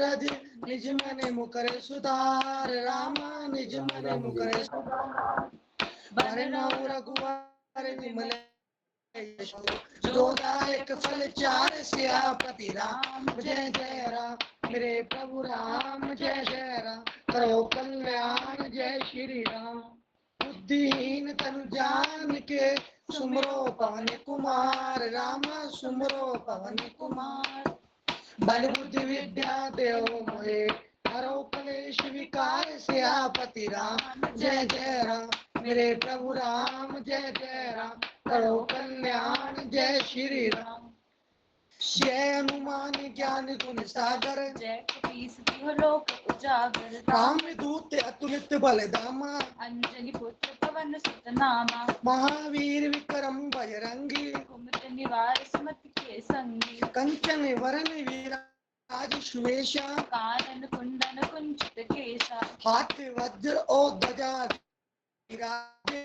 रज निज मन मुकर सुधार राम निज मन मुकर सुधार बरनउँ रघुवर विमल यशो जो दायक फल चार सियापति राम जय जय राम मेरे प्रभु राम जय जय राम करो कल्याण जय श्री राम बुद्धिहीन तनु जान के सुमरो पवन कुमार राम सुमरो पवन कुमार बल बुद्धि विद्या देव मोहे हरो कलेश विकार सियापति राम जय जय राम मेरे प्रभु राम जय जय राम करो कल्याण जय श्री राम जय हनुमान ज्ञान गुण सागर जय कपीस तिह लोक उजागर राम दूत अतुलित बल धामा अंजनी पुत्र पवन सुत नामा महावीर विक्रम बजरंगी कुमति निवार सुमति के संगी कंचन वरन विराज सुवेशा कानन कुंडन कुंचित केसा हाथ वज्र और ध्वजा विराजे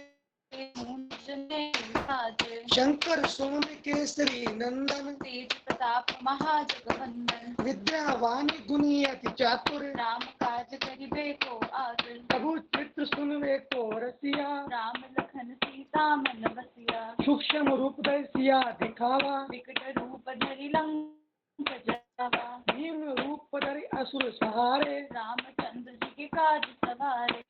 शंकर सोम केसरी नंदन तेज प्रताप महाजगवंदन विद्यावान गुणी अति चातुर राम काज करिबे को आतुर प्रभु चित्र सुनवे को रसिया राम लखन सीता मन बसिया सूक्ष्म रूप धरि सिया दिखावा विकट रूप धरि लंक जरावा भीम रूप धरि असुर सहारे रामचंद्र जी के काज सवारे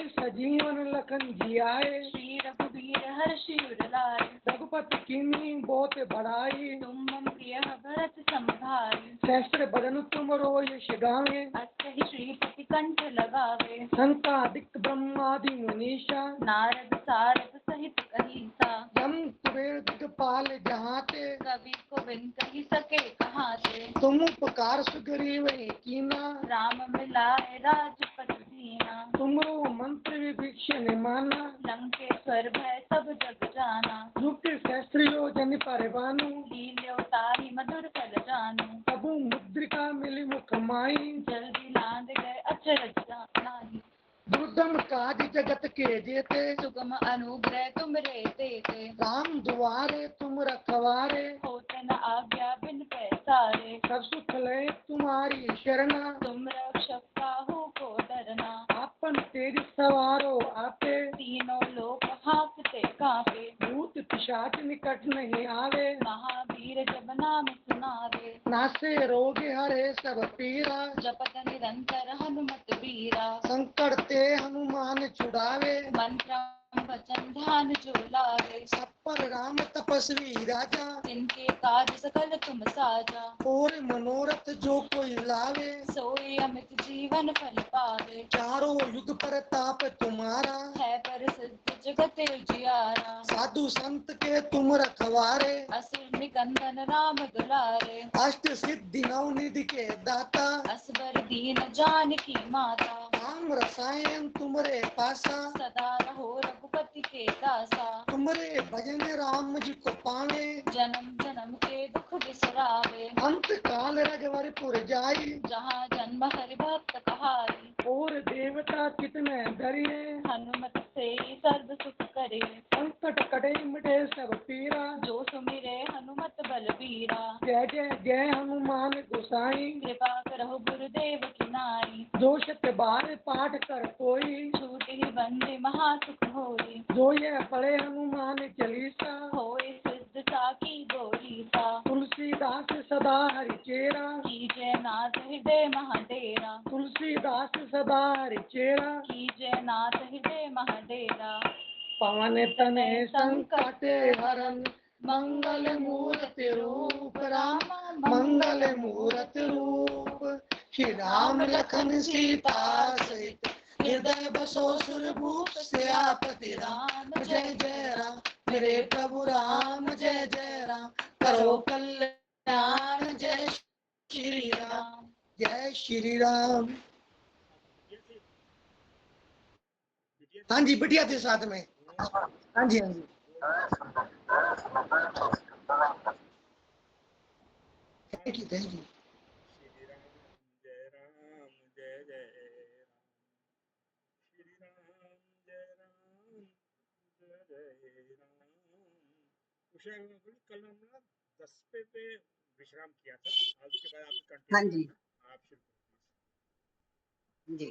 सजीवन लखन जियाए श्री रघुवीर हर्षि उर लाए रघुपति कीन्ही बहुत बड़ाई तुम मम प्रिय भरत समभाई सहस्र बदन तुम यश गावे अतहि श्रीपति कंठ लगावे संतादिक ब्रह्मादि मुनीषा नारद सारद सहित कहीसा जम कुबेर दिगपाल जहाते कवि को बिन कही सके कहाँ से तुम उपकार सुग्रीव कीना राम मिलाए राजपद दीना तुमरो मंत्र विभीषण माना लंकेश्वर भय सब जग जाना युक्त सहस्त्र योजन परवानु लील्यो ताहि मधुर फल जानू प्रभु मुद्रिका मिली मुख माई जल्दी लांद गए अचरज नाही दुर्गम काज जगत के जेते सुगम अनुग्रह तुम रे देते राम दुआरे तुम रखवारे होते न आज्ञा बिन पैसारे सब सुख लय तुम्हारी शरणा तुम रक्षक काहू को डरना आपन तेज सवारो आपे तीनों लोक हांकते कांपे भूत पिशाच निकट नहीं आवे महावीर जब नाम सुनावे नासे रोग हरे सब पीरा जपत निरंतर हनुमत बीरा संकट ते हनुमान छुड़ावे मंत्र वचन ध्यान जो लावे सब पर राम तपस्वी राजा तिनके काज सकल तुम साजा और मनोरथ जो कोई लावे सोई अमित जीवन फल पावे चारों युग प्रताप तुम्हारा है प्रसिद्ध जगत उजियारा साधु संत के तुम रखवारे असुर निकंदन राम दुलारे अष्ट सिद्धि नव निधि के दाता असबर दीन जानकी माता राम रसायन तुमरे पासा सदा रहो रघुपति के दासा तुमरे भजन राम जी को पावे जन्म जन्म के दुख बिसरावे अंत काल रघुवरपुर जाई जहाँ जन्म हरि भक्त कहाई और देवता कितने डरिए हनुमत से सर्व सुख करे संकट कटे मिटे सब पीरा जो सुमिरे हनुमत बलबीरा जय जय जय हनुमान गोसाई कृपा करहु गुरुदेव की नाई जो शत बार पाठ कर कोई छूट ही बंदे महासुख होई जो यह पढ़े हनुमान चालीसा होए सिद्ध साकी गौरीसा तुलसीदास सदा हरिचेरा कीजय नाथ हृदय महाडेरा तुलसीदास सदा हरिचेरा कीजय नाथ हृदय महाडेरा पवन तने संकट हरन मंगल मूर्ति रूप राम मंगल मूर्ति रूप श्री राम लखन सीता सहित हृदय बसो सुरभूप सियापति राम जय जय राम मेरे प्रभु राम जय जय राम करो कल्याण जय श्री राम जय श्री राम। हाँ जी बिटिया थे साथ में। हाँ जी हाँ जी thank you thank you. Shri Ram जय जय राम श्री राम जय राम। उषा कल हमने 10 पे विश्राम किया था, आज के बाद आप कंटिन्यू। हाँ जी आप शुरू जी।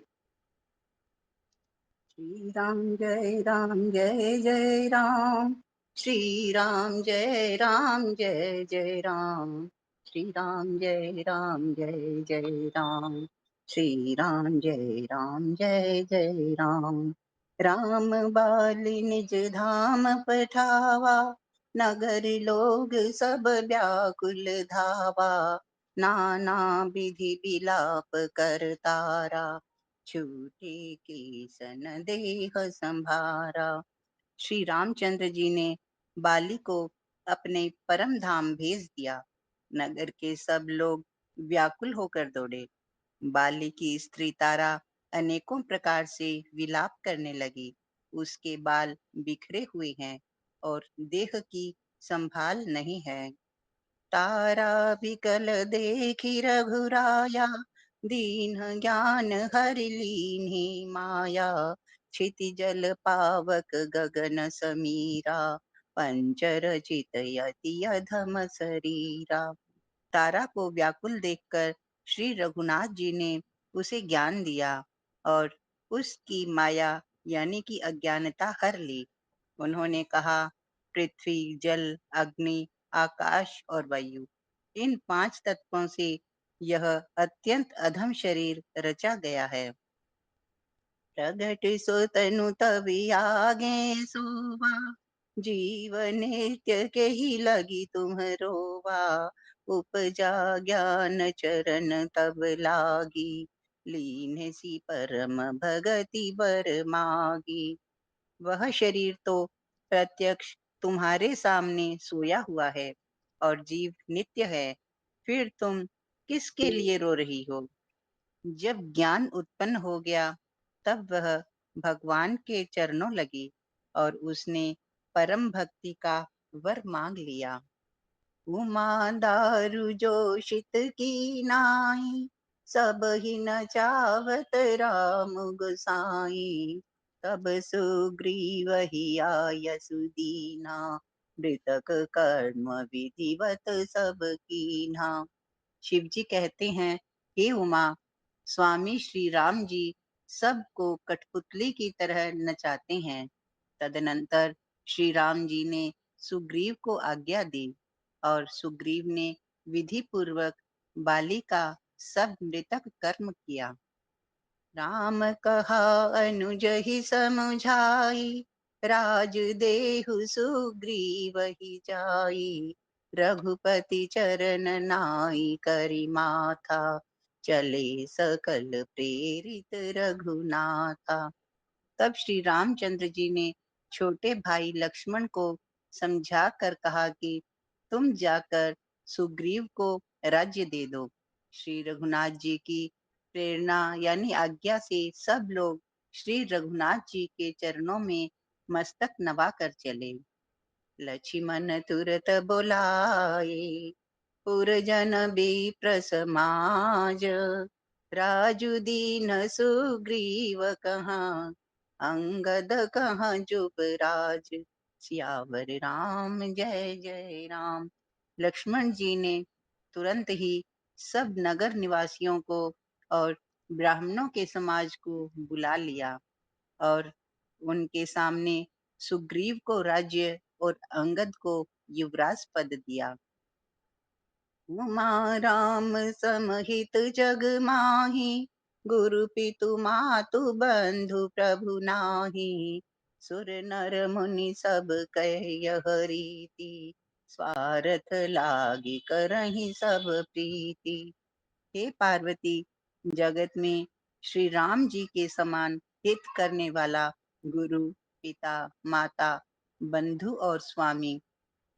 श्री राम जय राम जय जय राम, श्री राम जय राम जय जय राम, श्री राम जय राम जय जय राम, श्री राम जय राम जय जय राम। राम बाली निज धाम पठावा, नगर लोग सब व्याकुल धावा, नाना विधि विलाप करतारा, छूटे केसन देह संभारा। श्री रामचंद्र जी ने बाली को अपने परम धाम भेज दिया। नगर के सब लोग व्याकुल होकर दौड़े। बाली की स्त्री तारा अनेकों प्रकार से विलाप करने लगी। उसके बाल बिखरे हुए हैं और देह की संभाल नहीं है। तारा बिकल देखी रघुराया, दीन ज्ञान हरि लीन्ही माया, क्षिति जल पावक गगन समीरा, पंचर चित यति अधम शरीरा। तारा को व्याकुल देखकर श्री रघुनाथ जी ने उसे ज्ञान दिया और उसकी माया यानी कि अज्ञानता हर ली। उन्होंने कहा, पृथ्वी, जल, अग्नि, आकाश और वायु, इन 5 तत्वों से यह अत्यंत अधम शरीर रचा गया है। प्रगट सो तनु तब आगे सोवा, जीव नित्य के ही लगी तुम रोवा, उपजा ज्ञान चरण तब लागी, लीन सी परम भगति बर मागी। वह शरीर तो प्रत्यक्ष तुम्हारे सामने सोया हुआ है और जीव नित्य है, फिर तुम किसके लिए रो रही हो? जब ज्ञान उत्पन्न हो गया तब वह भगवान के चरणों लगी और उसने परम भक्ति का वर मांग लिया। उमा दारु जोशित की नाई, सब ही न चावत राम गोसाई, तब सुग्रीव ही आय सुदीना, मृतक कर्म विधिवत सब कीन्हा। शिव जी कहते हैं, हे उमा, स्वामी श्री राम जी सबको कठपुतली की तरह नचाते हैं। तदनंतर श्री राम जी ने सुग्रीव को आज्ञा दी और सुग्रीव ने विधि पूर्वक बाली का सब मृतक कर्म किया। राम कहा अनुज ही समुझाई, राज देहु सुग्रीव ही जाई, रघुपति चरण नाई करि माथा, चले सकल प्रेरित रघुनाथा। तब श्री रामचंद्र जी ने छोटे भाई लक्ष्मण को समझा कर कहा कि तुम जाकर सुग्रीव को राज्य दे दो। श्री रघुनाथ जी की प्रेरणा यानी आज्ञा से सब लोग श्री रघुनाथ जी के चरणों में मस्तक नवा कर चले। लक्ष्मण तुरत बोलाए, पुरजन विप्र समाज, राजु दीन सुग्रीव कहाँ, अंगद कहाँ जुबराज, सियावर राम जय जय राम। लक्ष्मण जी ने तुरंत ही सब नगर निवासियों को और ब्राह्मणों के समाज को बुला लिया और उनके सामने सुग्रीव को राज्य और अंगद को युवराज पद दिया। उमा राम समहित जग माही, गुरु पितु मातु बंधु प्रभु नाही, सुर नर मुनि सब कह यह रीति, स्वार्थ लागी करहि सब प्रीति। हे पार्वती, जगत में श्री राम जी के समान हित करने वाला गुरु, पिता, माता, बंधु और स्वामी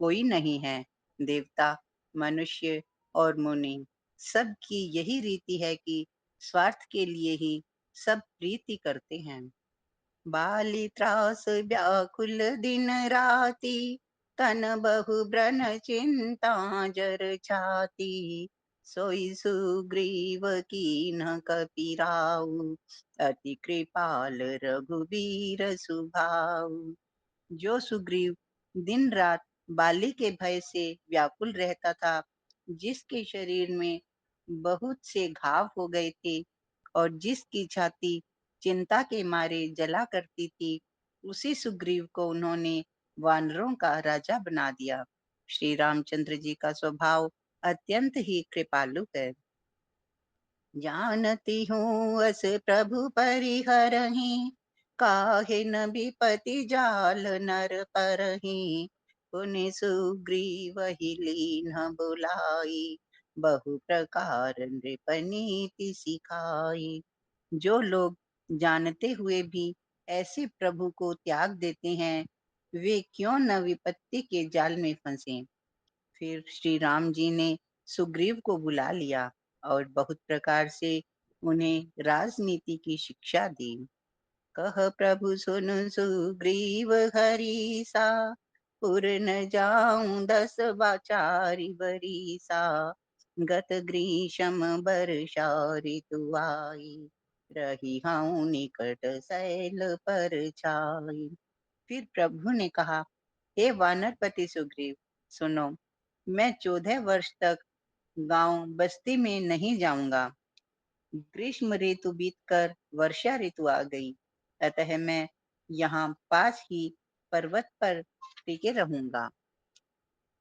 कोई नहीं है। देवता, मनुष्य और मुनि सबकी यही रीति है कि स्वार्थ के लिए ही सब प्रीति करते हैं। बाली त्रास व्याकुल दिन राती, तन बहु ब्रन चिंता जर छाती, सोई सुग्रीव कीन्ह कपिराऊ, अति कृपाल रघुवीर सुभाऊ। जो सुग्रीव दिन रात बाली के भय से व्याकुल रहता था, जिसके शरीर में बहुत से घाव हो गए थे और जिसकी छाती चिंता के मारे जला करती थी, उसी सुग्रीव को उन्होंने वानरों का राजा बना दिया। श्री रामचंद्र जी का स्वभाव अत्यंत ही कृपालु है। जानती हूँ अस प्रभु परिहरहि, काहे न विपति जाल नर परहि। पुनि सुग्रीव ही लीन्ह बुलाई, बहु प्रकार नृपनीति सिखाई। जो लोग जानते हुए भी ऐसे प्रभु को त्याग देते हैं, वे क्यों न विपत्ति के जाल में फंसे। फिर श्री राम जी ने सुग्रीव को बुला लिया और बहुत प्रकार से उन्हें राजनीति की शिक्षा दी। कह प्रभु सुन सुग्रीव हरीसा, पुर न जाऊं 10 बाचारी बरीसा। गत ग्रीष्म वर्षा ऋतु आई, रही हूँ निकट शैल पर छाई। फिर प्रभु ने कहा, हे वानरपति सुग्रीव, सुनो, मैं 14 वर्ष तक गांव बस्ती में नहीं जाऊंगा। ग्रीष्म ऋतु बीतकर वर्षा ऋतु आ गई, अतः मैं यहाँ पास ही पर्वत पर टिके रहूंगा।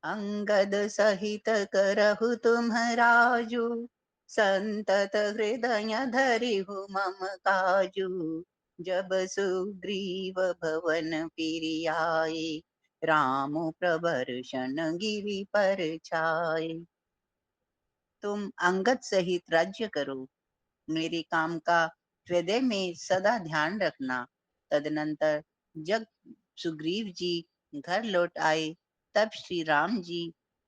अंगद सहित करहु तुम राजू, संतत हृदय धरिहु मम काजू। जब सुग्रीव भवन फिरि आए, राम प्रबर्शन गिरि पर छाए। तुम अंगद सहित राज्य करो, मेरे काम का हृदय में सदा ध्यान रखना। तदनंतर जब सुग्रीव जी घर लौट आए, तब श्री राम जी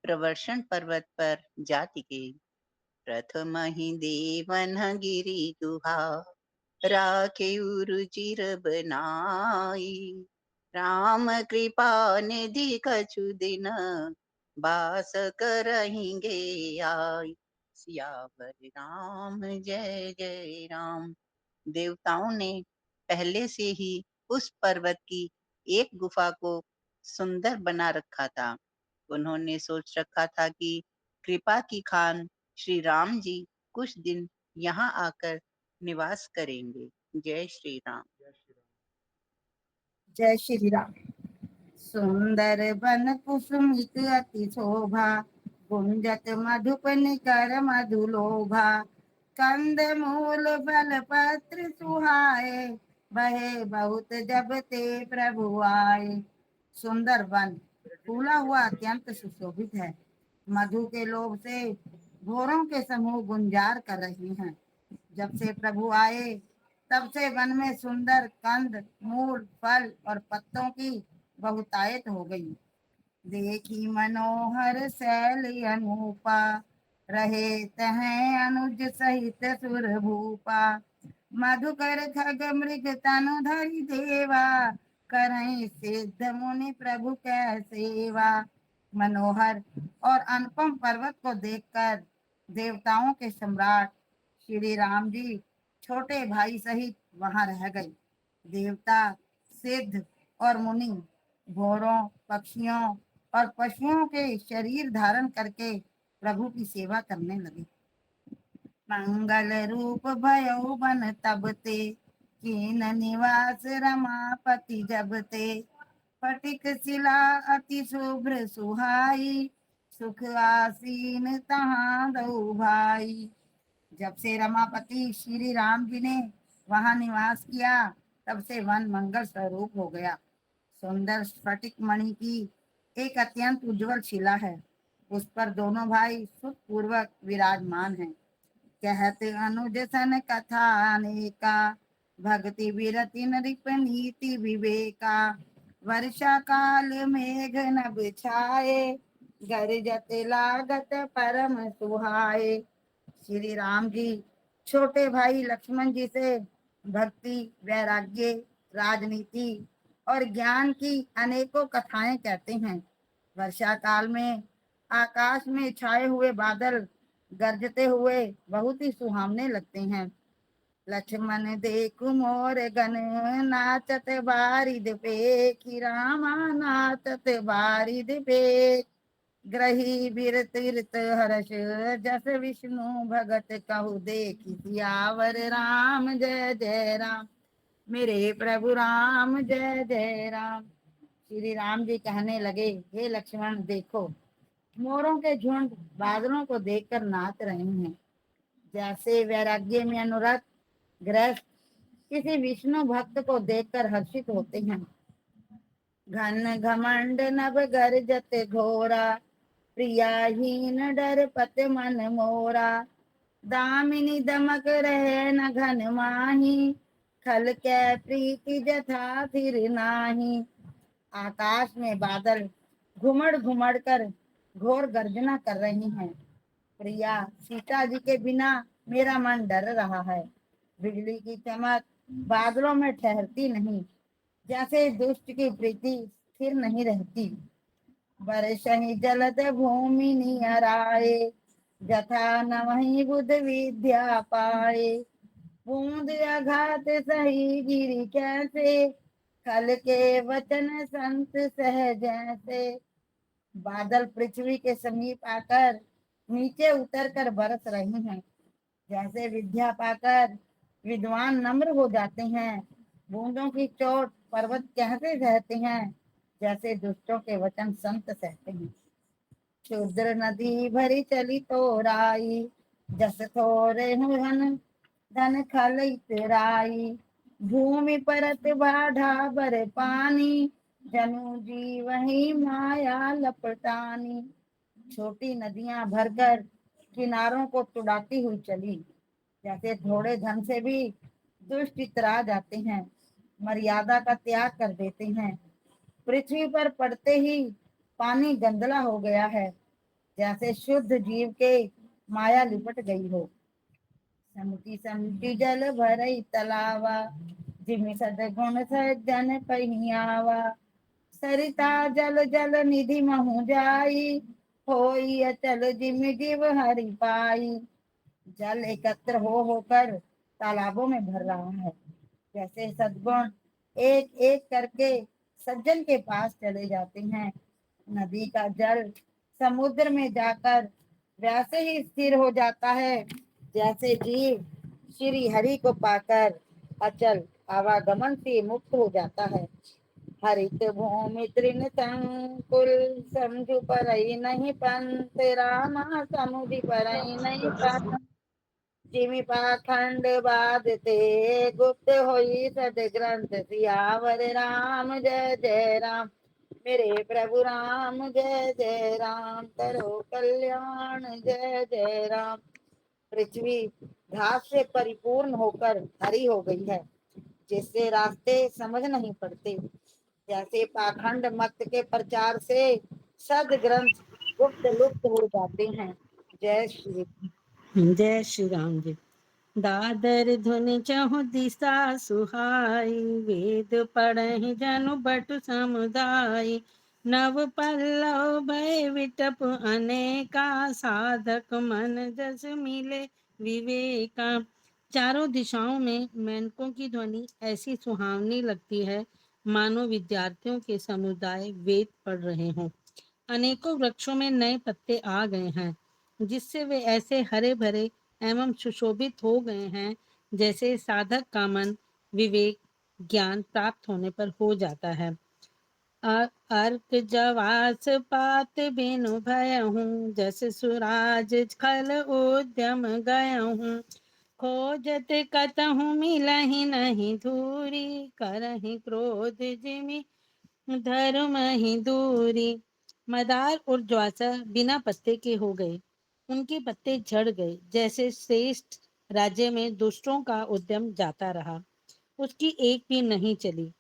प्रवर्षण पर्वत पर जा टिके। प्रथम ही देवन गिरि गुहा, राखे रुचिर बनाई। राम कृपा निधि कछु दिन, बास करहिंगे आई। सियावर राम जय जय राम। देवताओं ने पहले से ही उस पर्वत की एक गुफा को सुंदर बना रखा था। उन्होंने सोच रखा था कि कृपा की खान श्री राम जी कुछ दिन यहाँ आकर निवास करेंगे। जय श्री राम। जय श्री राम। जय श्री राम। सुंदर बन कुसुमित अति शोभा, गुंजत मधुप निकर मधुलोभा। कंद मूल बल पत्र सुहाए, बहे बहुत जब ते प्रभु आए। सुंदर वन फूला हुआ अत्यंत सुशोभित है। मधु के लोभ से भोरों के समूह गुंजार कर रही हैं। जब से प्रभु आए, तब से वन में सुंदर कंद मूल फल और पत्तों की बहुतायत हो गई। देखी मनोहर शैल अनूपा, रहे तह अनुज सहित सुर भूपा। मधुकर खग मृग तनु धरि देवा, करहि सिद्ध मुनि प्रभु कै सेवा। मनोहर और अनुपम पर्वत को देखकर देवताओं के सम्राट श्री राम जी छोटे भाई सहित वहां रह गए। देवता, सिद्ध और मुनि घोड़ों, पक्षियों और पशुओं के शरीर धारण करके प्रभु की सेवा करने लगे। मंगल रूप भयो बन तब ते, कीन निवास रमापति जब ते। फटिक शिला अति शुभ्र सुहाई, सुख आसीन तहाँ दऊ भाई। जब से रमापति श्री राम जी ने वहां निवास किया, तब से वन मंगल स्वरूप हो गया। सुंदर स्फटिक मणि की एक अत्यंत उज्जवल शिला है, उस पर दोनों भाई सुख पूर्वक विराजमान हैं। कहते अनुज सन कथा अनेका, भक्ति विरति नृप नीति विवेका। वर्षा काल मेघ नभ छाए, गरजत लागत परम सुहाए। श्री राम जी छोटे भाई लक्ष्मण जी से भक्ति, वैराग्य, राजनीति और ज्ञान की अनेकों कथाएं कहते हैं। वर्षा काल में आकाश में छाए हुए बादल गरजते हुए बहुत ही सुहावने लगते हैं। लक्ष्मण देखु मोर गण, नाचत बारिद पे, कि रामा नाचत बारिद पे। ग्रही बीर तीर्थ हर्ष जस विष्णु भगत कहु देखि सियावर राम जय जय राम। मेरे प्रभु राम जय जय राम। श्री राम जी कहने लगे, हे लक्ष्मण देखो, मोरों के झुंड बादलों को देखकर नाच रहे हैं। जैसे वैराग्य में अनुरक्त गृहस्थ किसी विष्णु भक्त को देखकर हर्षित होते हैं। घन घमंड नभ गर्जत घोरा, प्रियाहीन डर पत मन मोरा। दामिनी दमक रहे न घन माही, खल के प्रीति जथा फिर नाही। आकाश में बादल घुमड़ घुमड़ कर घोर गर्जना कर रही हैं। प्रिया, सीता जी के बिना मेरा मन डर रहा है। बिजली की चमक बादलों में ठहरती नहीं, जैसे दुष्ट की प्रीति स्थिर नहीं रहती। बरसहि जलद भूमि नियराए, जथा न वही बुध विद्या पाए। बूंद आघात सही गिरी कैसे, खल के वचन संत सहज से। बादल पृथ्वी के समीप आकर नीचे उतर कर बरस रही हैं। जैसे विद्या पाकर विद्वान नम्र हो जाते हैं, बूंदों की चोट पर्वत कैसे सहते हैं, जैसे दुष्टों के वचन संत सहते हैं। क्षुद्र नदी भरी चली तो राई, जस थोरे धन धन खल इतराई। भूमि परत बाढ़ा बर पानी, जनु जी वही माया लपटानी। छोटी नदियां भरकर किनारों को तुड़ाती हुई चली, जैसे थोड़े धन से भी दुष्ट इतरा जाते हैं, मर्यादा का त्याग कर देते हैं। पृथ्वी पर पड़ते ही पानी गंदला हो गया है, जैसे शुद्ध जीव के माया लिपट गई हो। समुति समुति जल भरई तलावा, जिमि सदगुण सज्जन पहियावा। सरिता जल जल निधि महु जाई, होई अचल जिमि जीव हरि पाई। जल एकत्र हो होकर तालाबों में भर रहा है, जैसे सद्गुण एक एक करके सज्जन के पास चले जाते हैं। नदी का जल समुद्र में जाकर वैसे ही स्थिर हो जाता है, जैसे जीव श्री हरि को पाकर अचल आवागमन से मुक्त हो जाता है। हरित भूमि तृण संकुल, समझु परई नहीं पंत रामा, समुझि परई नहीं पंत। जिमि पाखंड बाधते गुप्त होई सद ग्रंथ, सियावर राम जय जय राम। मेरे प्रभु राम जय जय राम, करो कल्याण जय जय राम। पृथ्वी घास से परिपूर्ण होकर हरी हो गई है, जिससे रास्ते समझ नहीं पड़ते। जैसे पाखंड मत के प्रचार से सद ग्रंथ गुप्त लुप्त हो जाते हैं। जय श्री जय श्री राम जी। दादर धुन चहु दिशा सुहाई, वेद पढ़हि जनु बटु समुदाय। नव पल्लव भय विटप अनेका, साधक मन जस मिले विवेका। चारों दिशाओं में मेनकों की ध्वनि ऐसी सुहावनी लगती है, मानो विद्यार्थियों के समुदाय वेद पढ़ रहे हों। अनेकों वृक्षों में नए पत्ते आ गए हैं, जिससे वे ऐसे हरे भरे एवं सुशोभित हो गए हैं, जैसे साधक का मन विवेक ज्ञान प्राप्त होने पर हो जाता है। अर्क जवास पात बिनु भयहूँ, जस सुराज खल उद्यम गयहूँ। खोजत कतहु मिलहि नहीं धूरी, करहि क्रोध जिमि धर्म ही दूरी। मदार और ज्वासा बिना पत्ते के हो गए, उनके पत्ते झड़ गए। जैसे श्रेष्ठ राज्य में दुष्टों का उद्यम जाता रहा, उसकी एक भी नहीं चली।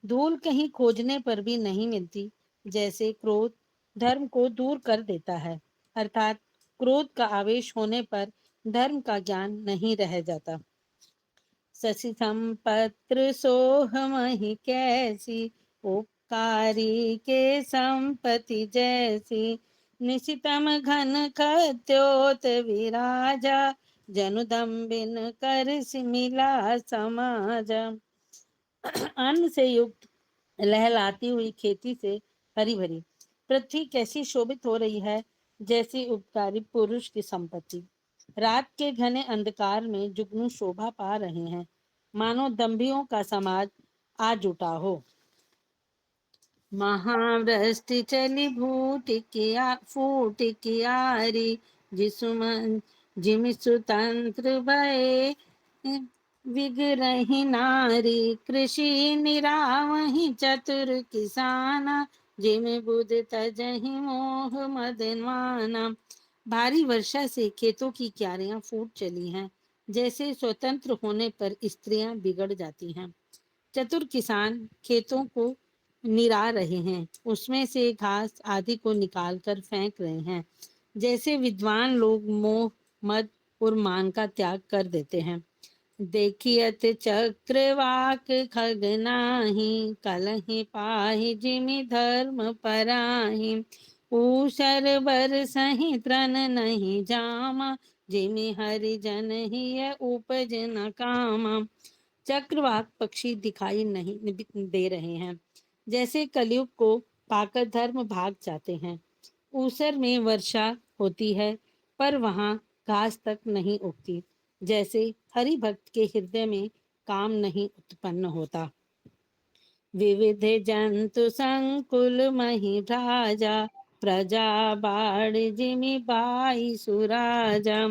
धूल कहीं खोजने पर भी नहीं मिलती। जैसे क्रोध धर्म को दूर कर देता है, अर्थात क्रोध का आवेश होने पर धर्म का ज्ञान नहीं रह जाता। शशि संपत्र सोहमहि कैसी, उपकारी के संपत्ति जैसी। निशितम घन खद्योत विराजा, जनु दम्बिन कर सिमिला समाजा। अन्न से युक्त लहलाती हुई खेती से हरी भरी, पृथ्वी कैसी शोभित हो रही है, जैसी उपकारी पुरुष की संपत्ति। रात के घने अंधकार में जुगनू शोभा पा रहे हैं, मानो दंभियों का समाज आ जुटा हो। महावृष्टि चली फूट कियारी, जिसुमन जिमिसु तंत्र भये विग्रही नारी। कृषि निरावहि चतुर किसाना, जिमि बुध तजहि मोह मदनवाना। भारी वर्षा से खेतों की क्यारियां फूट चली हैं, जैसे स्वतंत्र होने पर स्त्रियां बिगड़ जाती हैं। चतुर किसान खेतों को निरा रहे हैं, उसमें से घास आदि को निकाल कर फेंक रहे हैं। जैसे विद्वान लोग मोह मद और मान का त्याग कर देते हैं। देखियत चक्रवाक खगनाही, कलहि पाहि जिमि धर्म पराही। ऊसर बरसहि तृण नहीं जामा, जिमि हरिजन हिय उपज न कामा। चक्रवाक पक्षी दिखाई नहीं दे रहे हैं, जैसे कलयुग को पाकर धर्म भाग जाते हैं। ऊसर में वर्षा होती है, पर वहां घास तक नहीं उगती, जैसे हरि भक्त के हृदय में काम नहीं उत्पन्न होता। विविध जंतु संकुल मही भ्राजा, प्रजा बाढ़ जिमि बाई सुराजा।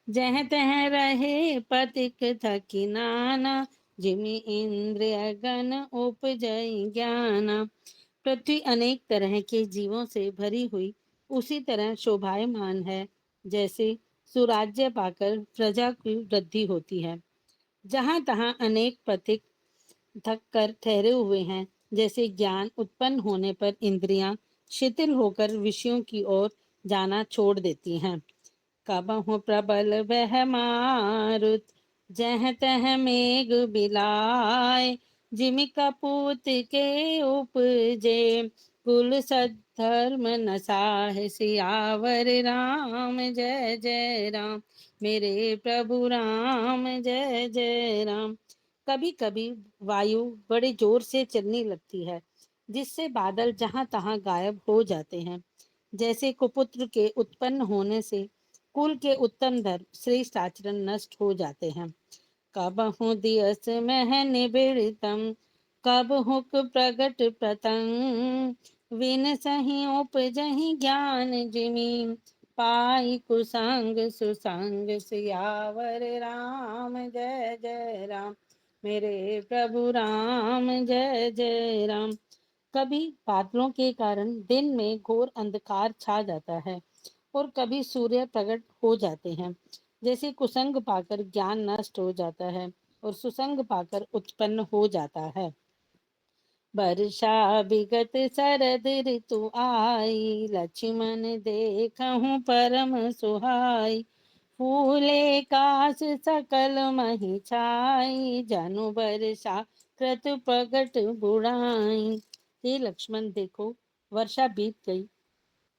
जह तह रहे पथिक थकी नाना, जिमि इंद्रिय गण उपजई ज्ञाना। पृथ्वी अनेक तरह के जीवों से भरी हुई उसी तरह शोभायमान है, जैसे सुराज्य पाकर प्रजा की वृद्धि होती है। जहाँ तहाँ अनेक पथिक थक कर ठहरे हुए हैं, जैसे ज्ञान उत्पन्न होने पर इंद्रियां शिथिल होकर विषयों की ओर जाना छोड़ देती हैं। कबहु प्रबल वह मारुत, जह तह मेघ बिलाए। जिमि कपूत के उपजे, कुल सद्धर्म न साहे। सियावर राम जय जय राम, मेरे प्रभु राम जय जय राम। कभी कभी वायु बड़े जोर से चलने लगती है, जिससे बादल जहां तहां गायब हो जाते हैं। जैसे कुपुत्र के उत्पन्न होने से कुल के उत्तम धर्म श्रेष्ठ आचरण नष्ट हो जाते हैं। कबहु दियस मह निबिड़तम, कब हुक प्रगट प्रतंग। विन सही उपजहि ज्ञान जिमि, पाई कुसंग सुसंग। सियावर राम जय जय राम, मेरे प्रभु राम जय जय राम। कभी बादलों के कारण दिन में घोर अंधकार छा जाता है, और कभी सूर्य प्रकट हो जाते हैं। जैसे कुसंग पाकर ज्ञान नष्ट हो जाता है, और सुसंग पाकर उत्पन्न हो जाता है। वर्षा विगत शरद ऋतु आई, लक्ष्मण देखहु परम सुहाई। फूले काश सकल मही छाई, जनु वर्षा कृत प्रगट बुढ़ाई। हे लक्ष्मण देखो, वर्षा बीत गई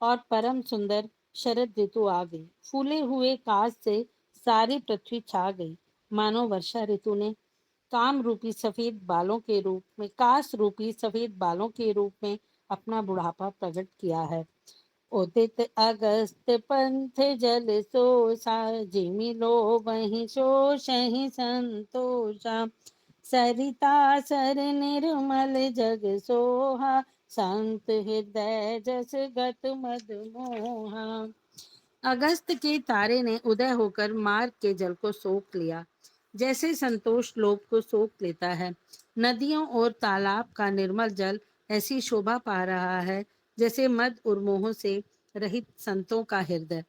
और परम सुंदर शरद ऋतु आ गई। फूले हुए काश से सारी पृथ्वी छा गई, मानो वर्षा ऋतु ने काम रूपी सफेद बालों के रूप में काश रूपी सफेद बालों के रूप में अपना बुढ़ापा प्रकट किया है। उदित अगस्त पंथ जल सोसा, जिमि लो वही शोषहि संतोषा। सरिता सर निर्मल जग सोहा, संत हृदय जस गत मद मोहा। अगस्त के तारे ने उदय होकर मार्ग के जल को सोख लिया, जैसे संतोष लोभ को सोख लेता है। नदियों और तालाब का निर्मल जल ऐसी शोभा पा रहा है, जैसे मद और मोह से रहित संतों का हृदय।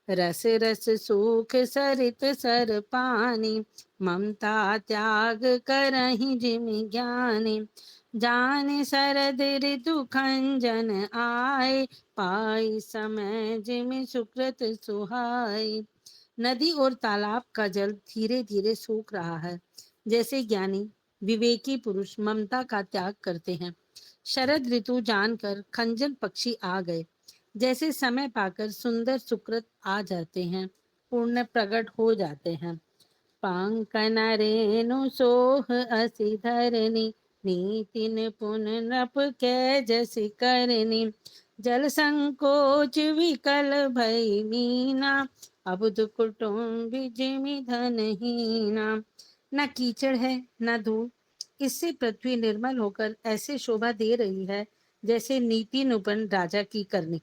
रस रस सूख सरित सर पानी, ममता त्याग करहि जिमि ज्ञानी। जाने शरद ऋतु खंजन आए, पाई समय जिमि सुकृत सुहाई। नदी और तालाब का जल धीरे धीरे सूख रहा है, जैसे ज्ञानी विवेकी पुरुष ममता का त्याग करते हैं। शरद ऋतु जानकर खंजन पक्षी आ गए, जैसे समय पाकर सुंदर सुकृत आ जाते हैं, पुण्य प्रकट हो जाते हैं। पंकन रेणु सोह असी धरनी, नीति निपुण नप कै जसी करनी। जल संकोच विकल भई मीना, अबुध कुटुम्बी जिमि धनहीना। न कीचड़ है न धूल, इससे पृथ्वी निर्मल होकर ऐसे शोभा दे रही है जैसे नीति निपुण राजा की करनी।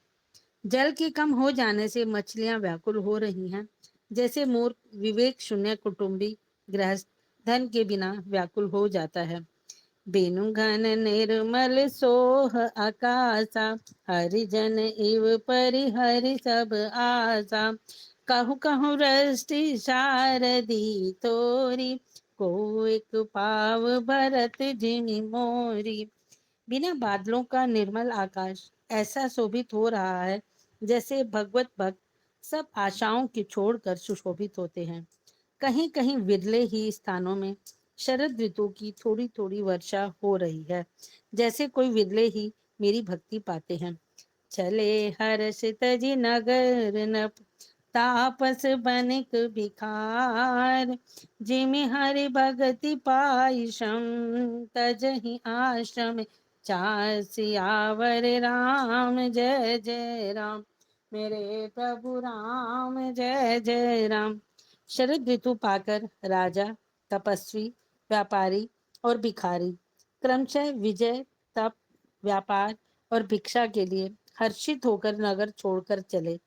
जल के कम हो जाने से मछलियां व्याकुल हो रही हैं, जैसे मोर विवेक शून्य कुटुंबी गृहस्थ धन के बिना व्याकुल हो जाता है। बेनु घन निर्मल सोह आकाशा, हरिजन इव परिहरि सब आशा। कहु कहु रष्टि शारदी तोरी, को एक पाव भरत जिमि मोरी। बिना बादलों का निर्मल आकाश ऐसा शोभित हो रहा है जैसे भगवत भक्त सब आशाओं की छोड़कर सुशोभित होते हैं। कहीं कहीं विरले ही स्थानों में शरद ऋतु की थोड़ी थोड़ी वर्षा हो रही है, जैसे कोई विरले ही मेरी भक्ति पाते हैं। चले हर्ष तजी नगर न, तापस बनिक भिखार, जिमि हरि भगति पाइशम, तजहि आश्रम चार सियावर राम। जय जय राम मेरे प्रभु राम, जय जय राम। शरद ऋतु पाकर राजा, तपस्वी, व्यापारी और भिखारी क्रमशः विजय, तप, व्यापार और भिक्षा के लिए हर्षित होकर नगर छोड़कर चले।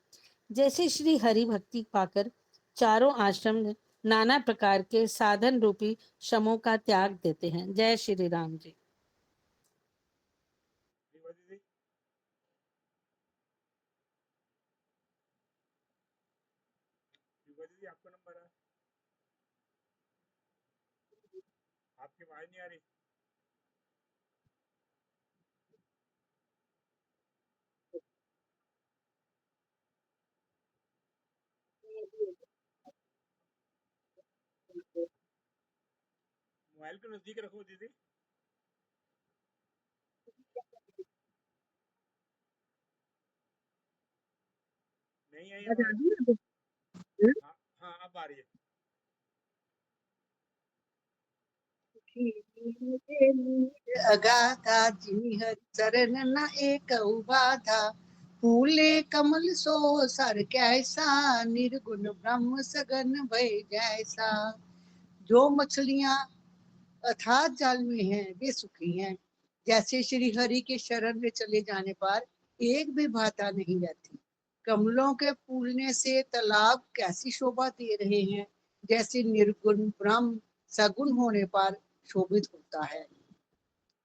जैसे श्री हरि भक्ति पाकर चारों आश्रम नाना प्रकार के साधन रूपी श्रमों का त्याग देते हैं। जय श्री राम जी। रीवा दीदी, रीवा दीदी आपका नंबर है, आपकी आवाज नहीं आ रही। मोबाइल को नजदीक रखो दीदी। नहीं आई आवाज। हाँ हाँ, अब आ रही है। अगाथा जिमि हरि चरण न एक बाधा, फूले कमल सो सर कैसा, निर्गुण ब्रह्म सगन भय जैसा। जो मछलियां अथाह जल में हैं वे सुखी हैं, जैसे श्री हरि के शरण में चले जाने पर एक भी भाता नहीं रहती। कमलों के फूलने से तालाब कैसी शोभा दे रहे हैं, जैसे निर्गुण ब्रह्म सगुण होने पर शोभित होता है।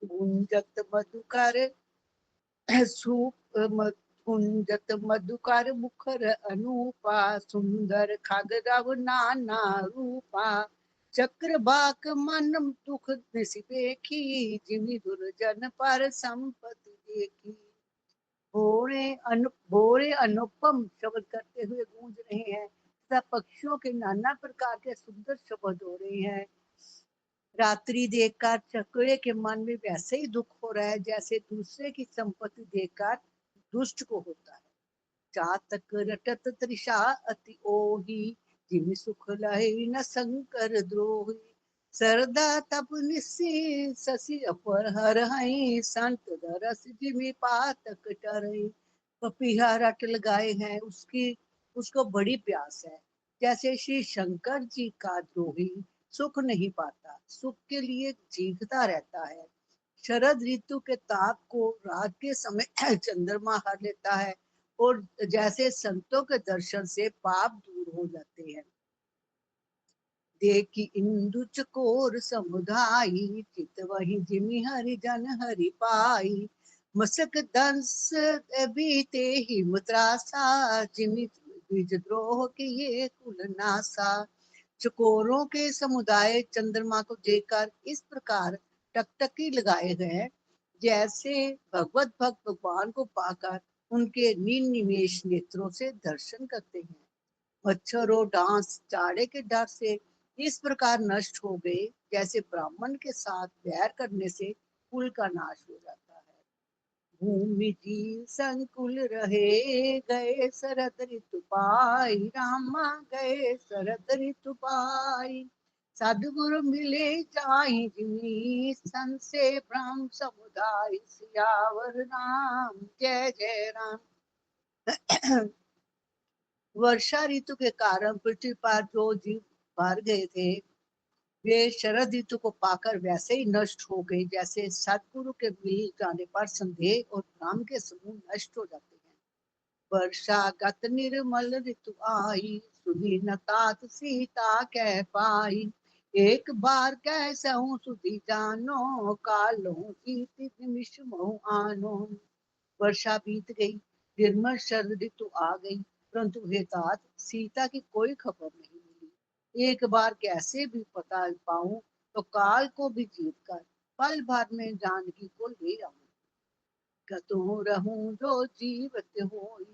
गुंजत मधुकर कुंजत मधुकर मुखर अनूपा, सुंदर खगरव नाना रूपा। चक्र बाक मन दुख निसिदेखी, जिमि दुर्जन पर संपत्ति देखी। भोरे अनुपम शब्द करते हुए गूंज रहे हैं, सब पक्षियों के नाना प्रकार के सुंदर शब्द हो रहे हैं। रात्रि देखकर चकवे के मन में वैसे ही दुख हो रहा है जैसे दूसरे की संपत्ति देखकर दुष्ट को होता है। चातक रटत तृषा अति ओही, जिमि सुख लहे न शंकर द्रोही। सरदा तप निसी शशि अपर हर हई, संत दरस जिमि पातक टरई। पपीहा रट लगाए हैं उसको बड़ी प्यास है, जैसे श्री शंकर जी का द्रोही सुख नहीं पाता, सुख के लिए चीखता रहता है। शरद ऋतु के ताप को रात के समय चंद्रमा हर लेता है, और जैसे संतों के दर्शन से पाप दूर हो जाते हैं। देखी इंदु चकोर समुदायी, चित वही जिमि हरि जन हरि पाई। मसक दंस बीते ही मुत्रासा, जिमि द्विज द्रोह किए कुल नासा। चकोरों के समुदाय चंद्रमा को देखकर इस प्रकार टकटकी लगाए गए, जैसे भगवत भक्त भगवान को पाकर उनके निनिमेष नेत्रों से दर्शन करते हैं। मच्छर और डांस चाड़े के डर से इस प्रकार नष्ट हो गए, जैसे ब्राह्मण के साथ बैर करने से कुल का नाश हो जाता है। भूमि जी संकुल रहे, गए शरद ऋतु पाई, रामा गए शरद ऋतु पाई। सदगुरु मिले जाहि जिनी, संत से भ्रम समुदाय। सियावर राम जय जय राम। वर्षा ऋतु के कारण पृथ्वी पर जो जीव भर गए थे, वे शरद ऋतु को पाकर वैसे ही नष्ट हो गए जैसे सदगुरु के मिल जाने पर संदेह और भ्रम के समूह नष्ट हो जाते हैं। वर्षा गत निर्मल ऋतु आई, सुधी न तात सीता कह पाई। एक बार कह सहूं सुधी जानो, कालो जीत निमिष मोह आनो। वर्षा बीत गई, निर्मल शरद ऋतु आ गई, परंतु हे तात सीता की कोई खबर नहीं मिली। एक बार कैसे भी पता पाऊं तो काल को भी जीत कर पल भर में जानकी को ले आऊं। कतहु रहूं जो जीवत होई,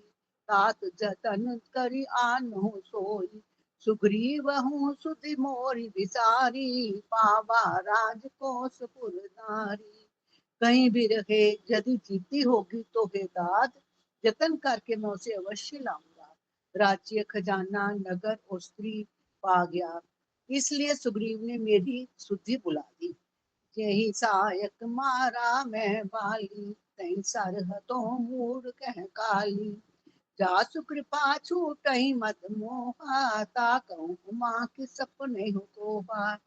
तात जतन करी आनो सोई। सुग्रीव हूँ सुधि मोरी विसारी, पावा राजकोष पुरनारी। कहीं भी रहे यदि जीती होगी तो हे तात, जतन करके मैं उसे अवश्य लाऊंगा। राज्य खजाना नगर और स्त्री पा गया, इसलिए सुग्रीव ने मेरी सुधि बुला दी। यही सायक मारा मैं बाली, तई सरहतों मूड कह काली। जासु कृपा छूटहि मत मोहा, ताकहु उमा के सपने हो कोहा।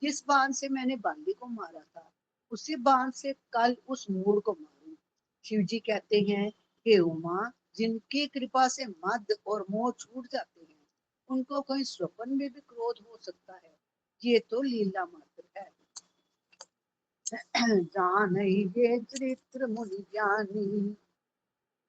जिस बाण से मैंने बाली को मारा था, उसी बाण से कल उस मूड को मारूं। शिव जी कहते हैं, हे उमा, जिनकी कृपा से मद और मोह छूट जाते हैं, उनको कहीं स्वप्न में भी क्रोध हो सकता है। ये तो लीला मात्र है। जानहि ये चरित्र मुनि ज्ञानी,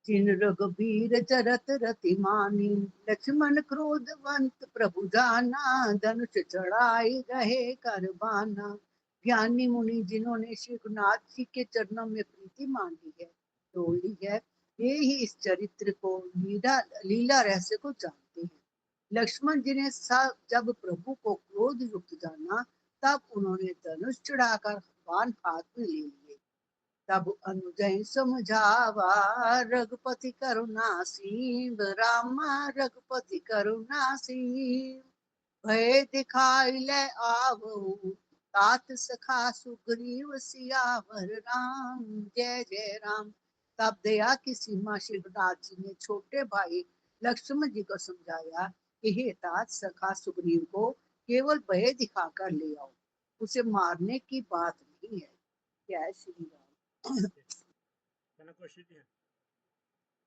जिन रघुबीर चरत रति मानी। लक्ष्मण क्रोधवंत प्रभु जाना, धनुष चढ़ाई रहे करबाना। ज्ञानी मुनि जिन्होंने श्री गुरुनाथ जी के चरणों में प्रीति मांगी है, डोली है, ये ही इस चरित्र को लीला रहस्य को जानते हैं। लक्ष्मण जी ने जब प्रभु को क्रोध युक्त जाना, तब उन्होंने धनुष चढ़ाकर बाण हाथ में ले लिए। तब अनुजय समझावा, रघुपति करुणा सीब। रामा रघुपति करुणा सीब, भय दिखाई ले आवो, तात सखा सुग्रीव सियावर राम जय जय राम। तब दया की सीमा शिवराज जी ने छोटे भाई लक्ष्मण जी को समझाया कि हे तात सखा सुग्रीव को केवल भय दिखाकर ले आओ, उसे मारने की बात नहीं है। जय श्री राम।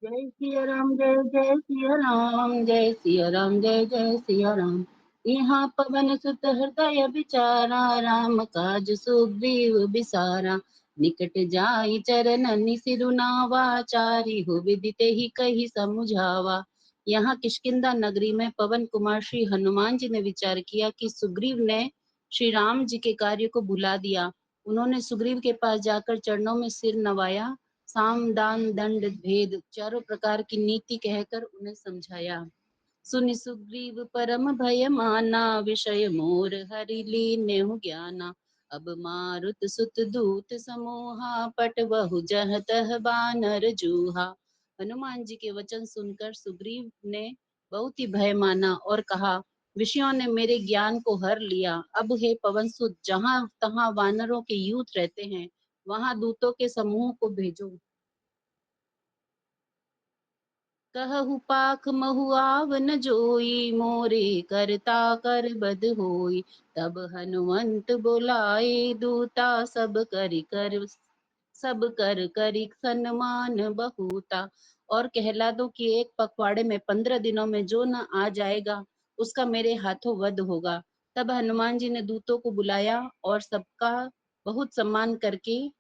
जय सिया राम जय जय सिया राम, जय सिया राम जय जय सिया राम। यहाँ पवन सुत हृदय विचारा, राम काज सुग्रीव बिसारा। निकट जाई चरणनि सिरुनावा, चारि हो विदिते ही कही समुझावा। यहाँ किष्किंधा नगरी में पवन कुमार श्री हनुमान जी ने विचार किया कि सुग्रीव ने श्री राम जी के कार्य को भुला दिया। उन्होंने सुग्रीव के पास जाकर चरणों में सिर नवाया, साम दान दंड भेद चारों प्रकार की नीति कहकर उन्हें समझाया। सुनि सुग्रीव परम भय माना, विषय मोर हरि लीन्यहु ज्ञाना। अब मारुत सुत दूत समूहा, पट बहु जह तह बानर जूहा। हनुमान जी के वचन सुनकर सुग्रीव ने बहुत ही भय माना और कहा, विषयों ने मेरे ज्ञान को हर लिया। अब हे पवन सुत, जहां तहां वानरों के यूथ रहते हैं, वहां दूतों के समूह को भेजो। कहु पाख महुआव न जोई, मोरे करता कर बद होई। तब हनुमंत बोलाए दूता, सब कर करी सन्मान बहुता। और कहला दो कि एक पखवाड़े में 15 दिनों में जो न आ जाएगा, उसका मेरे हाथों वध होगा। तब हनुमान जी ने दूतों को बुलाया और सबका बहुत सम्मान करके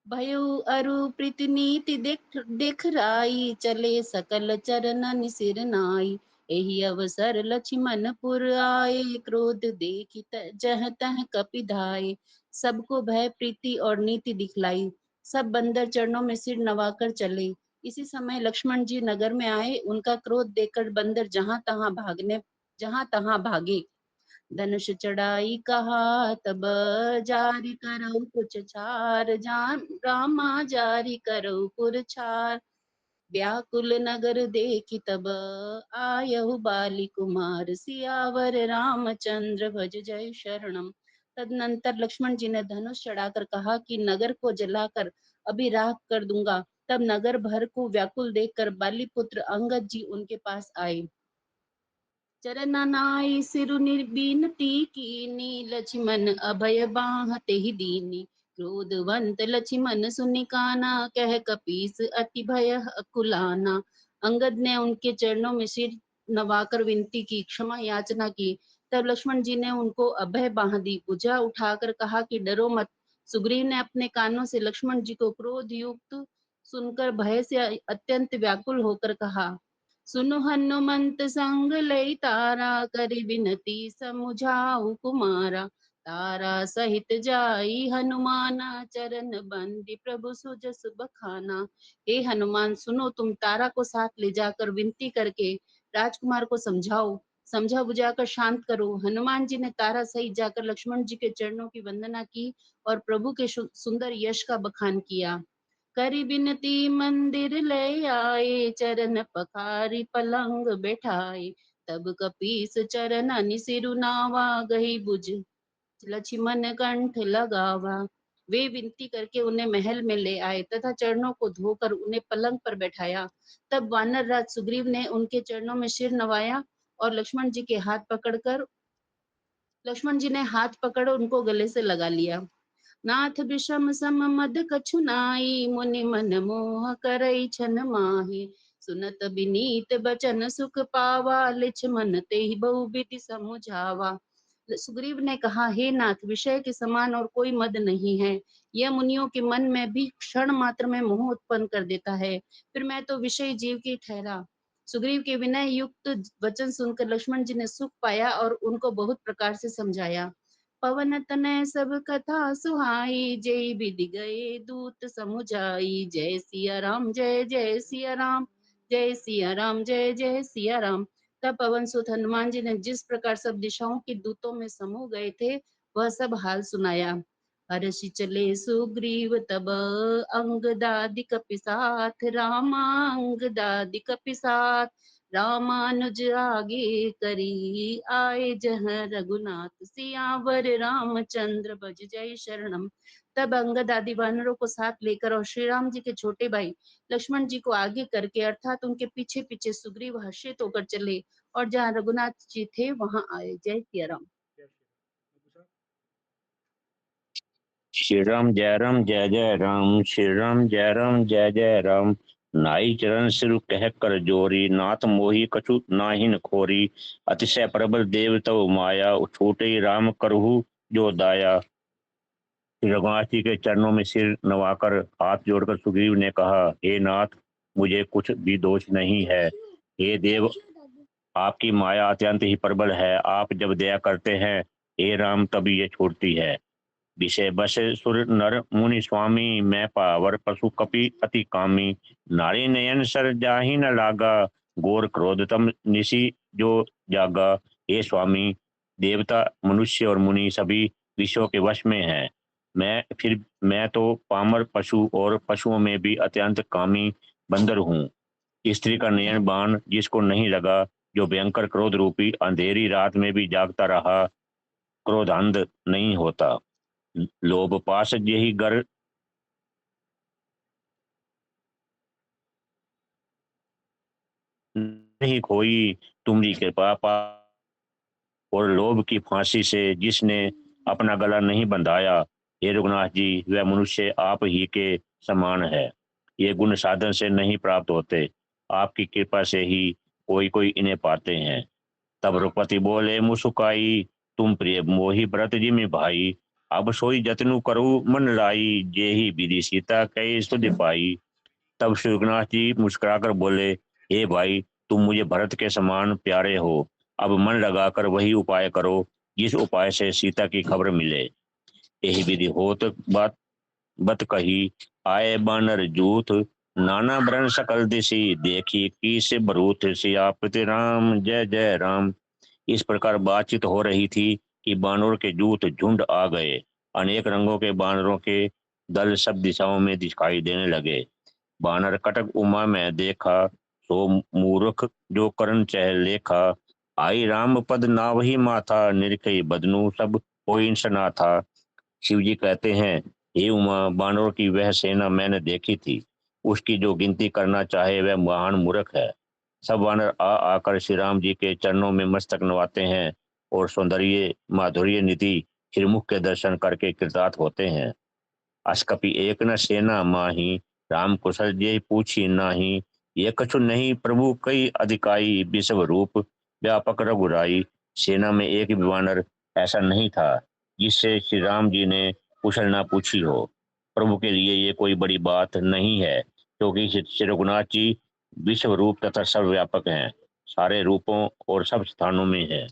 भयो अरु प्रीति नीति देख राई, चले सकल चरण सिर नाई। एहि अवसर लक्ष्मण पुर आए, क्रोध देखी जह तह कपि धाये। सबको भय प्रीति और नीति दिखलाई, सब बंदर चरणों में सिर नवाकर चले। इसी समय लक्ष्मण जी नगर में आए, उनका क्रोध देखकर बंदर जहां तहां भागे। धनुष चढ़ाई कहा तब, जारी करो कुछ छार। जान रामा जारी करो पुरछार। व्याकुल नगर देखि तब आयहु बाली कुमार, सियावर रामचंद्र भज जय शरणम। तदनंतर लक्ष्मण जी ने धनुष चढ़ाकर कहा कि नगर को जलाकर अभी राख कर दूंगा। तब नगर भर को व्याकुल देखकर बाली पुत्र अंगद जी उनके पास आए। चरननाई सिरु निर्बीनती कीनी, लक्ष्मण अभय बाहते ही दीनी। क्रोधवंत लक्ष्मण सुनि काना, कह कपीस अति भय अकुलाना। अंगद ने उनके चरणों में सिर नवाकर विनती की, क्षमा याचना की। तब लक्ष्मण जी ने उनको अभय बाह दी, भुजा उठाकर कहा कि डरो मत। सुग्रीव ने अपने कानों से लक्ष्मण जी को क्रोध युक्त सुनकर भय से अत्यंत व्याकुल होकर कहा, सुनो हनुमंत संग लई तारा, करि विनती समुझाऊ कुमारा। तारा सहित जाई हनुमाना, चरण बंदी प्रभु सुजस बखाना। हे हनुमान सुनो, तुम तारा को साथ ले जाकर विनती करके राजकुमार को समझाओ, समझा बुझाकर शांत करो। हनुमान जी ने तारा सहित जाकर लक्ष्मण जी के चरणों की वंदना की और प्रभु के सुंदर यश का बखान किया। करी बिनती मंदिर ले आए, चरण पखारी पलंग बैठाए। तब कपीस चरण सिरु नावा, गही बुझ लक्ष्मण कंठ लगावा। वे विनती करके उन्हें महल में ले आए तथा चरणों को धोकर उन्हें पलंग पर बैठाया। तब वानर राज सुग्रीव ने उनके चरणों में सिर नवाया और लक्ष्मण जी ने हाथ पकड़ उनको गले से लगा लिया। नाथ विषम सम मद कछु नाई, मुनि मन मोह करई छन माही। सुनत बिनीत बचन सुख पावा, लक्ष्मण तेहि बहु विधि समुझावा। सुग्रीव ने कहा, हे नाथ, विषय के समान और कोई मद नहीं है। यह मुनियों के मन में भी क्षण मात्र में मोह उत्पन्न कर देता है। फिर मैं तो विषय जीव की ठहरा। सुग्रीव के विनय युक्त वचन सुनकर लक्ष्मण जी ने सुख पाया और उनको बहुत प्रकार से समझाया। पवन तनय सब कथा सुहाई, जय विधि गए दूत समुझाई। जय सिया राम जय जय सिया राम, जय सिया राम जय जय सिया राम। तब पवन सुत हनुमान जी ने जिस प्रकार सब दिशाओं के दूतों में समूह गए थे, वह सब हाल सुनाया। हर्षि चले सुग्रीव तब, अंगदादि कपि साथ। रामांगदादि कपि साथ, रामानुज आगे करी। आए जहाँ रघुनाथ सियावर, रामचंद्र भज जय शरणम। तब अंगद आदि वानरों को साथ लेकर और श्री राम जी के छोटे भाई लक्ष्मण जी को आगे करके अर्थात उनके पीछे पीछे सुग्रीव हर्षित होकर चले और जहाँ रघुनाथ जी थे वहां आए। जय सिया राम। जय श्री राम। श्री राम जय जय राम, श्री राम जय जय राम। नाई चरण सिर कह कर जोरी, नाथ मोही कछु नाहिन खोरी। अतिशय प्रबल देव तव माया, छूटे राम करहु जो दाया। श्री रघुनाथ जी के चरणों में सिर नवाकर हाथ जोड़कर सुग्रीव ने कहा, हे नाथ, मुझे कुछ भी दोष नहीं है। हे देव, आपकी माया अत्यंत ही प्रबल है। आप जब दया करते हैं हे राम, तभी ये छूटती है। विषय बस सुर नर मुनि स्वामी, मैं पावर पशु कपि अति कामी। नारी नयन सर जाहि न लागा, घोर क्रोध तम निशि जो जागा। हे स्वामी, देवता मनुष्य और मुनि सभी विषयों के वश में हैं। मैं तो पामर पशु और पशुओं में भी अत्यंत कामी बंदर हूँ। स्त्री का नयन बाण जिसको नहीं लगा, जो भयंकर क्रोध रूपी अंधेरी रात में भी जागता रहा, क्रोधांध नहीं होता। लोभ पास यही गर नहीं खोई, तुम्हारी कृपा पा। और लोभ की फांसी से जिसने अपना गला नहीं बंधाया, हे रघुनाथ जी, वह मनुष्य आप ही के समान है। ये गुण साधन से नहीं प्राप्त होते, आपकी कृपा से ही कोई कोई इन्हें पाते हैं। तब रघुपति बोले मुस्काई, तुम प्रिय मोहि व्रत जिमि भाई। अब सोई जतनु करू मन लाई, जेहि विधि सीता कई स्तुति पाई। तब श्री रघुनाथ जी मुस्कुराकर बोले, हे भाई, तुम मुझे भरत के समान प्यारे हो। अब मन लगाकर वही उपाय करो जिस उपाय से सीता की खबर मिले। यही विधि होत बात बत कही, आए बानर जूथ। नाना ब्रन सकल दिशि, देखी किस भरूथ। सियापति राम जय जय राम। इस प्रकार बातचीत हो रही थी कि बानरों के जूथ झुंड आ गए। अनेक रंगों के बानरों के दल सब दिशाओं में दिखाई देने लगे। बानर कटक उमा में देखा, सो मूर्ख जो करण चह लेखा। आई राम पद नावही माथा, निरखई बदनू सब कोई सना था। शिव जी कहते हैं, हे उमा, बानरों की वह सेना मैंने देखी थी, उसकी जो गिनती करना चाहे वह महान मूर्ख है। सब वानर आ आकर श्री राम जी के चरणों में मस्तक नवाते हैं और सौंदर्य माधुर्य निधि श्रीमुख के दर्शन करके कृतार्थ होते हैं। अस्कपि एक न सेना माही, राम कुशल जे पूछी नाही। ये कछु नहीं प्रभु कई अधिकाई, विश्व रूप व्यापक रघुराई। सेना में एक भी वानर ऐसा नहीं था जिससे श्री राम जी ने कुशल ना पूछी हो। प्रभु के लिए ये कोई बड़ी बात नहीं है, क्योंकि श्री रघुनाथ जी विश्व रूप तथा सर्वव्यापक हैं, सारे रूपों और सब स्थानों में है।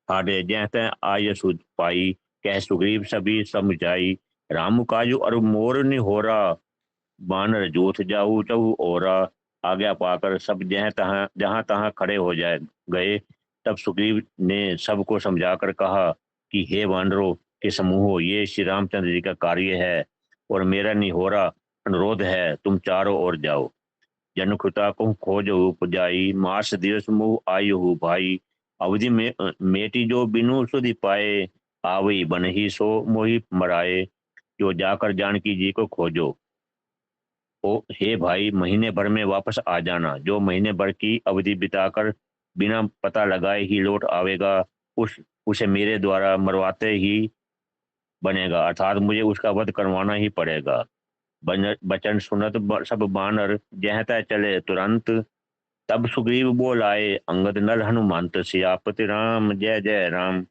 हाडे जैसे आय सुध पाई, कह सुग्रीव सभी समझाई। राम काजू और मोर निहोरा, बानर जूथ जाऊ चहु ओरा। आज्ञा पाकर सब जहां तहां खड़े हो जाए गए। तब सुग्रीव ने सबको समझाकर कहा कि हे वानरों के समूहो, ये श्री रामचंद्र जी का कार्य है और मेरा निहोरा अनुरोध है, तुम चारों ओर जाओ। जनुकृता को खोज उपजाई, मास दिवस मुह आयु भाई। अवधि में मेटी जो बिनु सुधि पाए, आवई बन ही सो मोहि मराए। जो जाकर जानकी जी को खोजो, ओ हे भाई, महीने भर में वापस आ जाना। जो महीने भर की अवधि बिताकर बिना पता लगाए ही लौट आवेगा, उसे मेरे द्वारा मरवाते ही बनेगा, अर्थात मुझे उसका वध करवाना ही पड़ेगा। बचन सुनत सब बानर, जहता चले तुरंत। तब सुग्रीव बोल आए, अंगद नल हनुमंत। सियापति राम जय जय राम।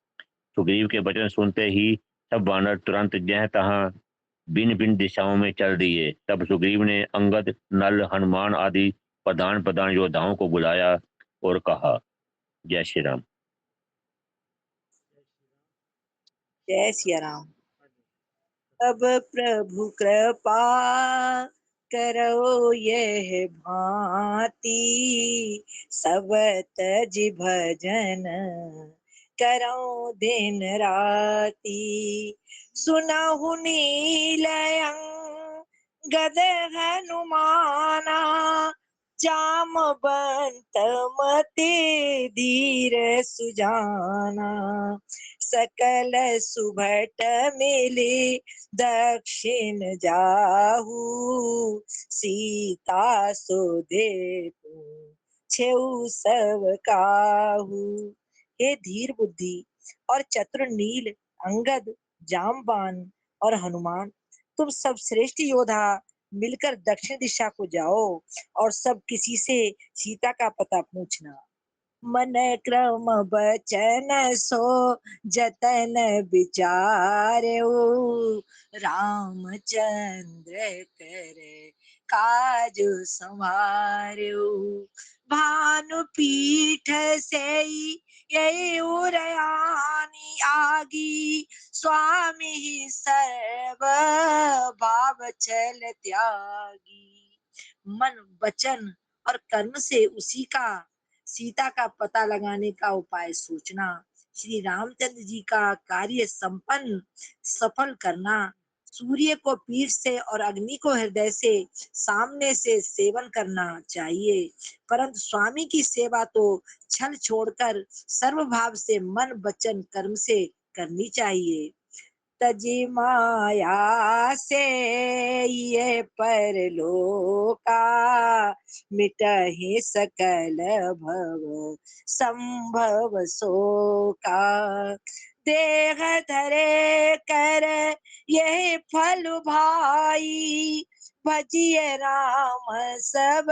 सुग्रीव के वचन सुनते ही सब बानर तुरंत जहाँ तहाँ भिन्न भिन्न दिशाओं में चल दिए। तब सुग्रीव ने अंगद, नल, हनुमान आदि प्रधान प्रधान योद्धाओं को बुलाया और कहा, जय श्री राम। जय सिया राम। अब प्रभु कृपा करो यह भांति, सब तज भजन करो दिन राती। सुनहु नीलयं गद हनुमाना, जामवंत मते धीर सुजाना। सकल सुभट मिले दक्षिण जाहू, सीता सोधे छेऊ सब काहू। हे धीर बुद्धि और चतुर नील, अंगद, जामवान और हनुमान, तुम सब श्रेष्ठ योद्धा मिलकर दक्षिण दिशा को जाओ और सब किसी से सीता का पता पूछना। मन क्रम बचन सो जतन विचार्यो, रामचंद्र कर काज संवार्यो। भानु पीठ से यही उरयानी आगी, स्वामी सर्व भाव छल त्यागी। मन, वचन और कर्म से उसी का सीता का पता लगाने का उपाय सोचना, श्री रामचंद्र जी का कार्य संपन्न सफल करना। सूर्य को पीठ से और अग्नि को हृदय से सामने से सेवन करना चाहिए, परंतु स्वामी की सेवा तो छल छोड़कर सर्वभाव से मन, वचन, कर्म से करनी चाहिए। तजी माया से ये परलोका, मिटहि सकल भव संभव शोका। देह धरे कर यही फल भाई, भजिए राम सब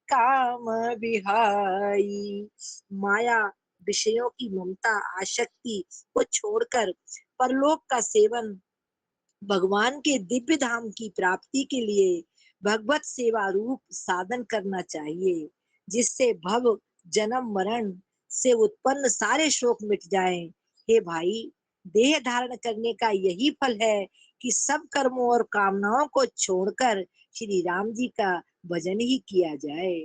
काम बिहाई। माया, विषयों की ममता, आसक्ति को छोड़कर परलोक का सेवन, भगवान के दिव्य धाम की प्राप्ति के लिए भगवत सेवा रूप साधन करना चाहिए, जिससे भव, जन्म, मरण से उत्पन्न सारे शोक मिट जाएं। हे भाई, देह धारण करने का यही फल है कि सब कर्मों और कामनाओं को छोड़कर श्री राम जी का भजन ही किया जाए।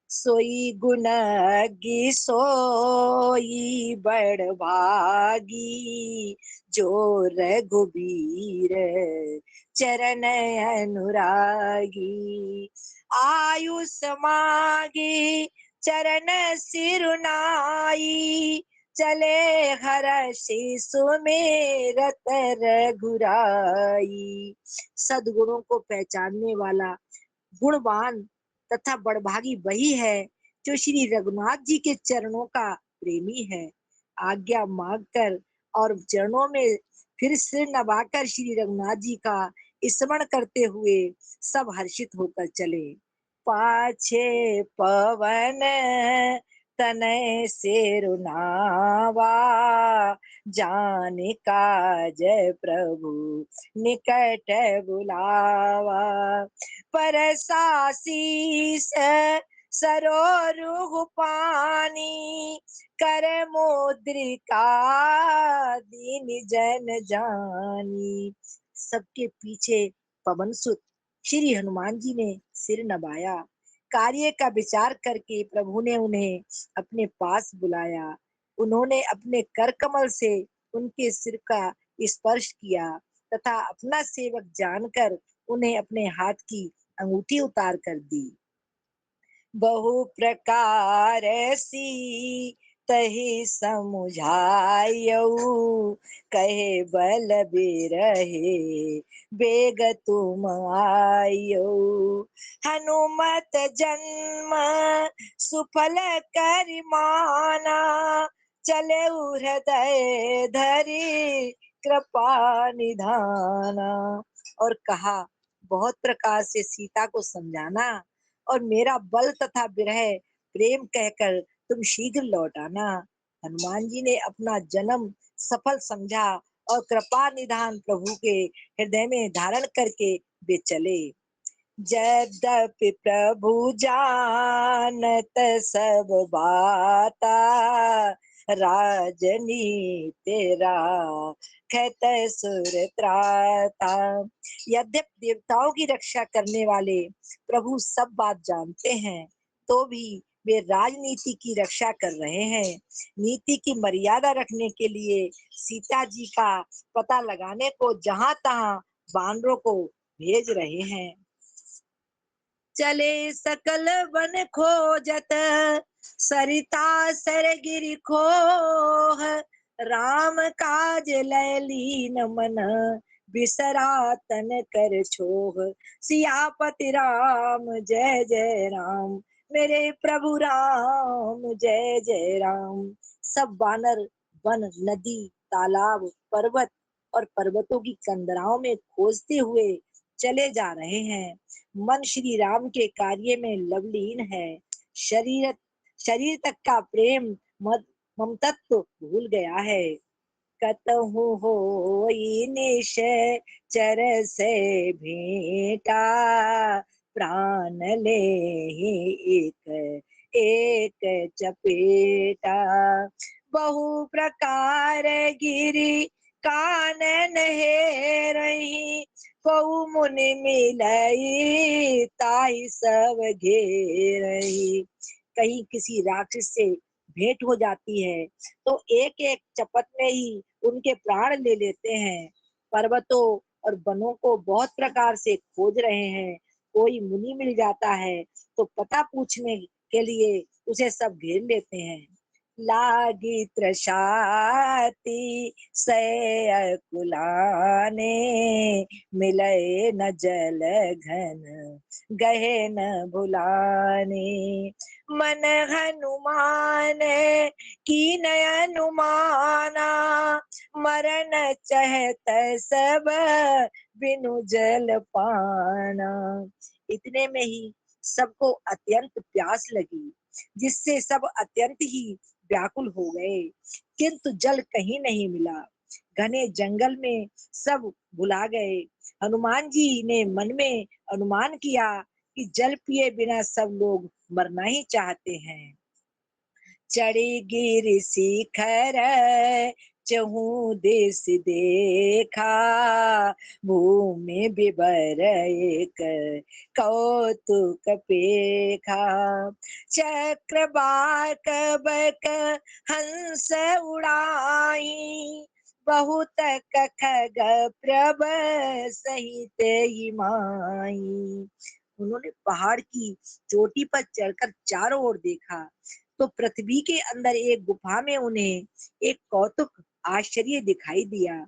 सोई गुणज्ञ सोई बड़ भागी, जो रघुबीर चरण अनुरागी। आयुष मागी चरण सिरुनाई, चले हर्षि सुमेरत रघुराई। सद्गुणों को पहचानने वाला गुणवान तथा बड़भागी वही है जो श्री रघुनाथ जी के चरणों का प्रेमी है। आज्ञा मांगकर और चरणों में फिर सिर नवाकर श्री रघुनाथ जी का स्मरण करते हुए सब हर्षित होकर चले। पाछे पवन तनय सिरुनावा, जाने काज प्रभु निकट बुलावा। परसासीस सरोरुह पानी, कर मुद्रिका दीन जन जानी। सबके पीछे पवन सुत श्री हनुमान जी ने सिर नवाया। कार्य का विचार करके प्रभु ने उन्हें अपने पास बुलाया। उन्होंने अपने कर कमल से उनके सिर का स्पर्श किया तथा अपना सेवक जानकर उन्हें अपने हाथ की अंगूठी उतार कर दी। बहु प्रकार सी तहि समुझायऊ, कहे बल बिरहे बेग तुम आयऊ। हनुमत जन्म सुफल कर माना, चले हृदय धरि कृपा निधाना। और कहा, बहुत प्रकार से सीता को समझाना और मेरा बल तथा विरह प्रेम कहकर तुम शीघ्र लौट आना। हनुमान जी ने अपना जन्म सफल समझा और कृपा निधान प्रभु के हृदय में धारण करके वे चले। यद्यपि प्रभु जानत सब बाता, राजनीति राखत सुर त्राता। यद्यपि देवताओं की रक्षा करने वाले प्रभु सब बात जानते हैं, तो भी वे राजनीति की रक्षा कर रहे हैं। नीति की मर्यादा रखने के लिए सीता जी का पता लगाने को जहां तहां बानरों को भेज रहे हैं। चले सकल वन खोजत, सरिता सरगिरि खोह, राम काज लैलीन मन, बिसरा तन कर छोह। सियापति राम जय जय राम, मेरे प्रभु राम जय जय राम। सब बानर वन, नदी, तालाब, पर्वत और पर्वतों की कंदराओं में खोजते हुए चले जा रहे हैं। मन श्री राम के कार्य में लवलीन है। शरीर शरीर तक का प्रेम ममतत्व भूल गया है। कतहु होई निश्चर से भेंटा, प्राण लेहि एक एक चपेटा। बहु प्रकार गिरि कानन हेरहि, कऊ मुनि मिलई ताई सब घेरही। कहीं किसी राक्षस से भेंट हो जाती है तो एक एक चपत में ही उनके प्राण ले लेते हैं। पर्वतों और वनों को बहुत प्रकार से खोज रहे हैं। कोई मुनि मिल जाता है तो पता पूछने के लिए उसे सब घेर लेते हैं। लागी त्रसाती से अकुलाने, मिले न जल घन गहे न भुलाने। मन हनुमान की नयनुमाना, मरण चहत सब बिनु जल पाना। इतने में ही सबको अत्यंत प्यास लगी, जिससे सब अत्यंत ही व्याकुल हो गए, किंतु जल कहीं नहीं मिला। घने जंगल में सब भुला गए। हनुमान जी ने मन में अनुमान किया कि जल पिए बिना सब लोग मरना ही चाहते हैं। चढ़ी गिर शिखर चहु देश देखा, भूमि बिबर एक कौतुक पेखा। चक्रवाक बक हंस उड़ाई, बहुत खग प्रभ सहित ही माई। उन्होंने पहाड़ की चोटी पर चढ़कर चारों ओर देखा तो पृथ्वी के अंदर एक गुफा में उन्हें एक कौतुक आश्चर्य दिखाई दिया।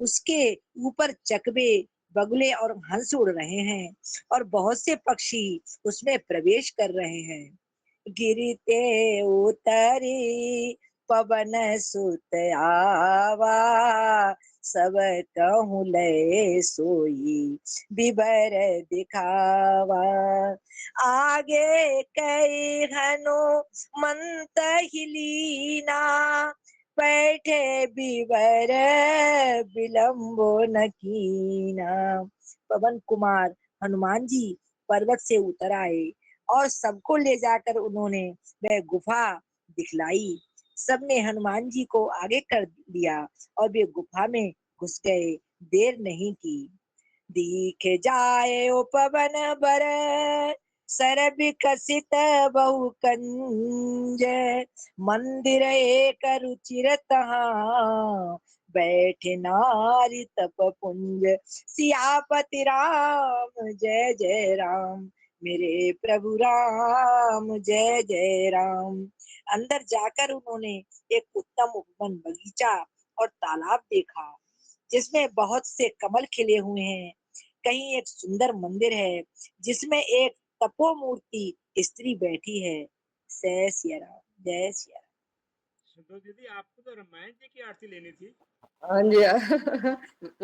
उसके ऊपर चकवे, बगुले और हंस उड़ रहे हैं और बहुत से पक्षी उसमें प्रवेश कर रहे हैं। गिरते उतरी पवन सुत आवा, सब कहूँ लय सोई बिबर दिखावा। आगे कई हनुमंत ही लीना, बैठे बिबर विलंबो न कीना। पवन कुमार हनुमान जी पर्वत से उतर आए और सबको ले जाकर उन्होंने वह गुफा दिखलाई। सबने हनुमान जी को आगे कर दिया और वे गुफा में घुस गए। देर नहीं की। दिख जाए ओ पवन बर, सर विकसित बहु कंज, मंदिर एक रुचिर तहाँ, बैठे नारी तप पुंज। सियापति राम जय जय राम, मेरे प्रभु राम जय जय राम। अंदर जाकर उन्होंने एक उत्तम उपवन बगीचा और तालाब देखा जिसमें बहुत से कमल खिले हुए हैं। कहीं एक सुंदर मंदिर है जिसमें एक तपोमूर्ति स्त्री बैठी है। जय सिया राम, जय सिया राम। सुनो दीदी, आपको तो रामायण जी की आरती लेनी थी। हाँ जी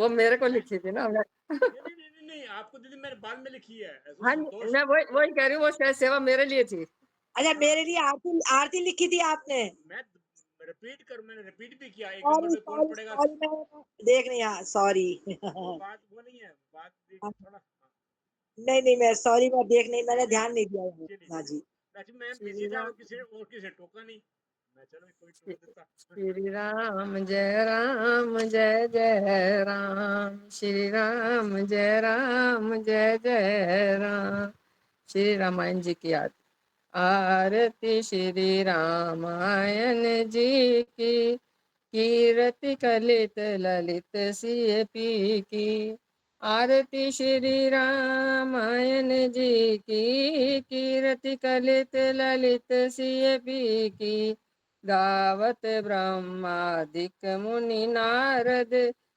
वो मेरे को लिखी थी ना मैं। नहीं, आपको दीदी मैंने बाद में लिखी है। ऐसा हाँ संतोष मैं वही कह रही हूँ, वो सेवा मेरे लिए थी। अच्छा, मेरे लिए आरती आरती लिखी थी आपने? मैं मैंने रिपीट भी किया। 1 सॉरी नंबर पे कौन सॉरी पड़ेगा? सॉरी, मैं देख नहीं, हाँ सॉरी। वो बात वो नहीं है, बात थोड़ा। नहीं नहीं, मैं सॉरी, मैं देख नहीं, मैंने ध्यान नहीं दिया। चलिए हाँ जी। चलिए, मैं श्री बिजी था राम, और किसी टोका नहीं। मैं चलो कोई टोक देता। श्री राम जय जय राम, श्री राम जय जय राम। श्री रामायण जी की आरती श्री रामायण जी की, कीर्ति कलित ललित सीपी की। आरती श्री रामायण जी की, कीर्ति कलित ललित सीपी की। गावत ब्रह्मादिक मुनि नारद,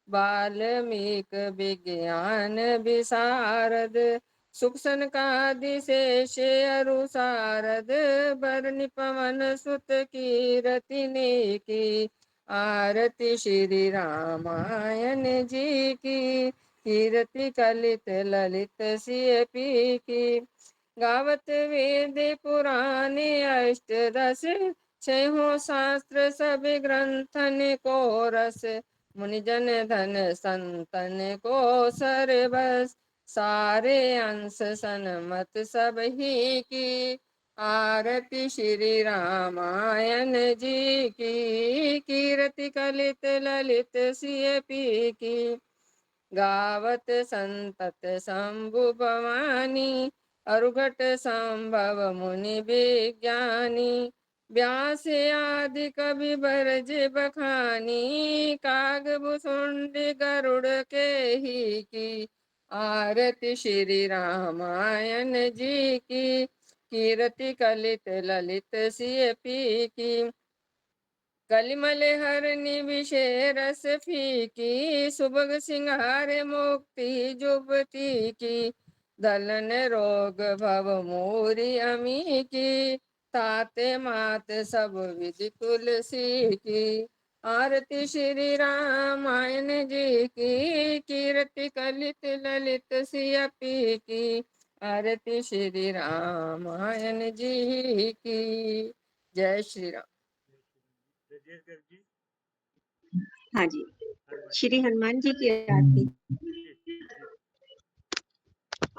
वाल्मीक विज्ञान विशारद। सुख सनकादि शेष अरु सारद, बरनि पवन सुत कीरति नेकी। आरती श्री रामायण जी की, कीर्ति कलित ललित सीपी की। गावत वेद पुराण अष्टदश, छहो शास्त्र सब ग्रंथन को रस। मुनिजन धन संतन को सरबस, सारे अंश सनमत सब ही की। आरती श्री रामायण जी की, कीर्ति कलित ललित सीपी की। गावत संतत शंभु भवानी, अरुघट संभव मुनि विज्ञानी। व्यास आदि कवि बरज बखानी, काग भुसुंड गरुड़ के ही की। आरती श्री रामायण जी की, कीर्ति कलित ललित सीपी की। कलिमल हरनि विषय रस फीकी, सुभग सिंहार मुक्ति जुबती की। दलन रोग भव मूरी अमी की, ताते मात सब विधि तुलसी की। आरती श्री रामायण जी की, कीर्ति कलित ललित सियपी की। आरती श्री रामायण जी की। जय श्री राम। राजेश गर्ग जी, हाँ जी, हनुमान श्री हनुमान जी की आरती। जी जी।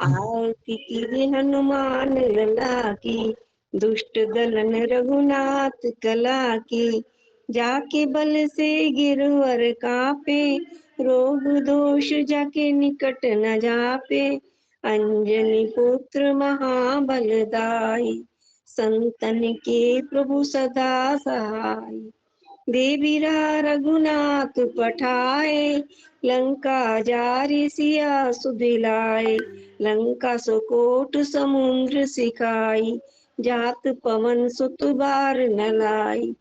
आरती कीजे हनुमान लला की, दुष्ट दलन रघुनाथ कला की। जाके बल से गिरवर कापे, रोग दोष जाके निकट न जापे। अंजनी पुत्र महाबलदाई, संतन के प्रभु सदा सहाय। देवीरा रघुनाथ पठाए, लंका जारी सिया सुदिलाए। लंका सुकोट समुद्र सिखाई, जात पवन सुत बार न लाई।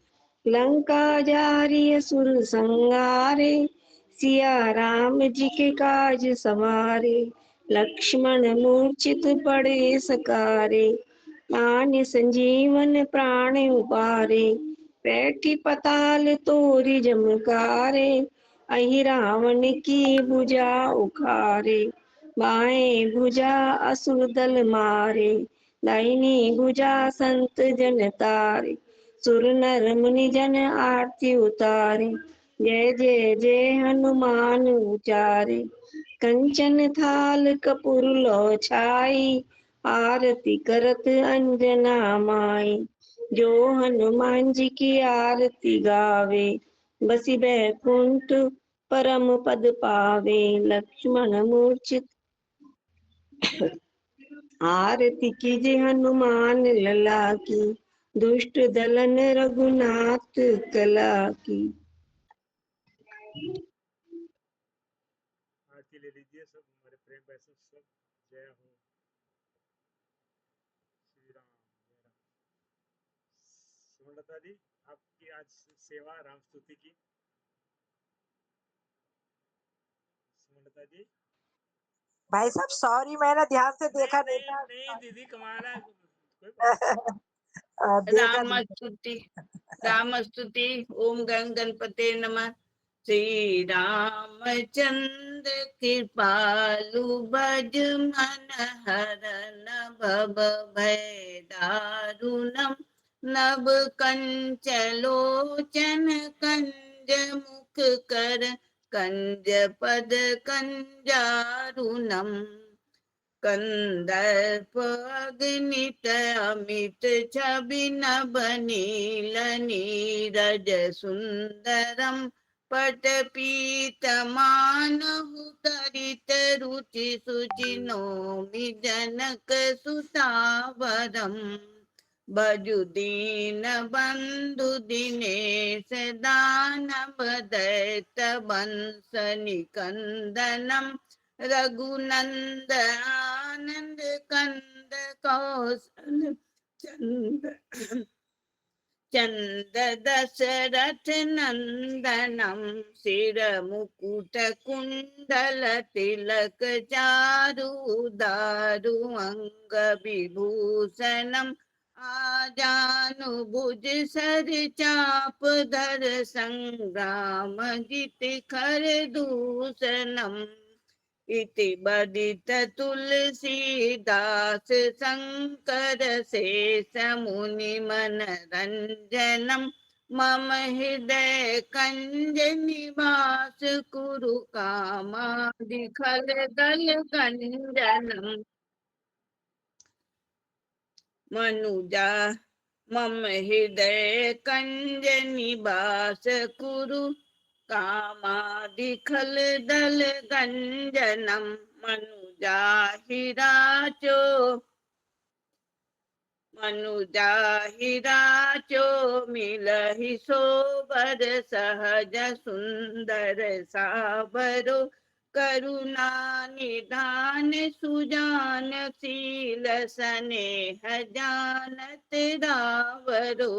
लंका जारी असुर संगारे, सिया राम जी के काज सवारे। लक्ष्मण मूर्छित पड़े सकारे, आन संजीवन प्राण उबारे। बैठी पताल तोरी जमकारे, अहि रावण की भुजा उखारे। बाएं भुजा असुर दल मारे, दाहिनी भुजा संत जन तारे। सुर नर मुनि जन आरती उतारे, जय जय जय हनुमान उचारे। कंचन थाल कपूर लो छाई, आरती करत अंजना माई। जो हनुमान जी की आरती गावे, बसी बैकुंठ परम पद पावे। लक्ष्मण मूर्छित आरती कीजे हनुमान लला की, दुष्ट दलन रघुनाथ कला की। आरती ले लीजिए सब हमारे प्रेम पैसे सब। जय हो श्री राम, जय राम। सुमलता जी, आपकी आज सेवा राम स्तुति की। सुमलता जी। भाई साहब सॉरी, मैंने ध्यान से देखा नहीं नहीं था। नहीं दीदी, कमाल है, कोई बात देखा राम नहीं। स्तुति, राम स्तुति। ओम गण गणपते नमः। श्री रामचंद्र कृपालु भज मन हरन भव भय दारुणम। नव कंचलोचन कंज मुख कर, कंज पद कंजारुणम। कंदर्प अग्नित अमित छवि नभ नील नीरज सुंदरम। पटपीतमानहु तरित रुचि सुचि नौमि जनक सुतावरम। भजु दीन बंधु दिनेश दानव दैत वंश निकंदनम। रघुनंद आनंद कंद कौशल चंद चंद दशरथ नंदनम। सिर मुकुट कुंडल तिलक चारु दारु अंग विभूषणम। आजानु भुज सर चाप धर संग्राम जित खर दूषणम। इति बदित तुलसीदास शंकर शेष मुनि मनरंजनम। मम हृदय कंज निवास कुरु कामादिखल दल गंजनम। मनुजा मम हृदय कंज निवास कुरु कामादिखल दल गंजनम। मनुजाहिराचो मिलहि सोबर सहज सुंदर साबरो। करुणा निधान सुजान शील स्नेह जानत रावरो।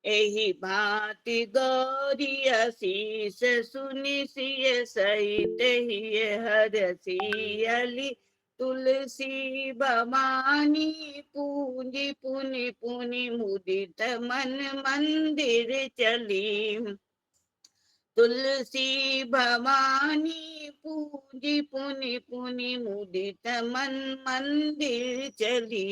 एहि भांति गौरी असीस सुनि सिय सहित हिय हरसियली। तुलसी भवानी पूंजी पुनि पुनि मुदित मन मंदिर चली। तुलसी भवानी पूंजी पुनि पुनि मुदित मन मंदिर चली।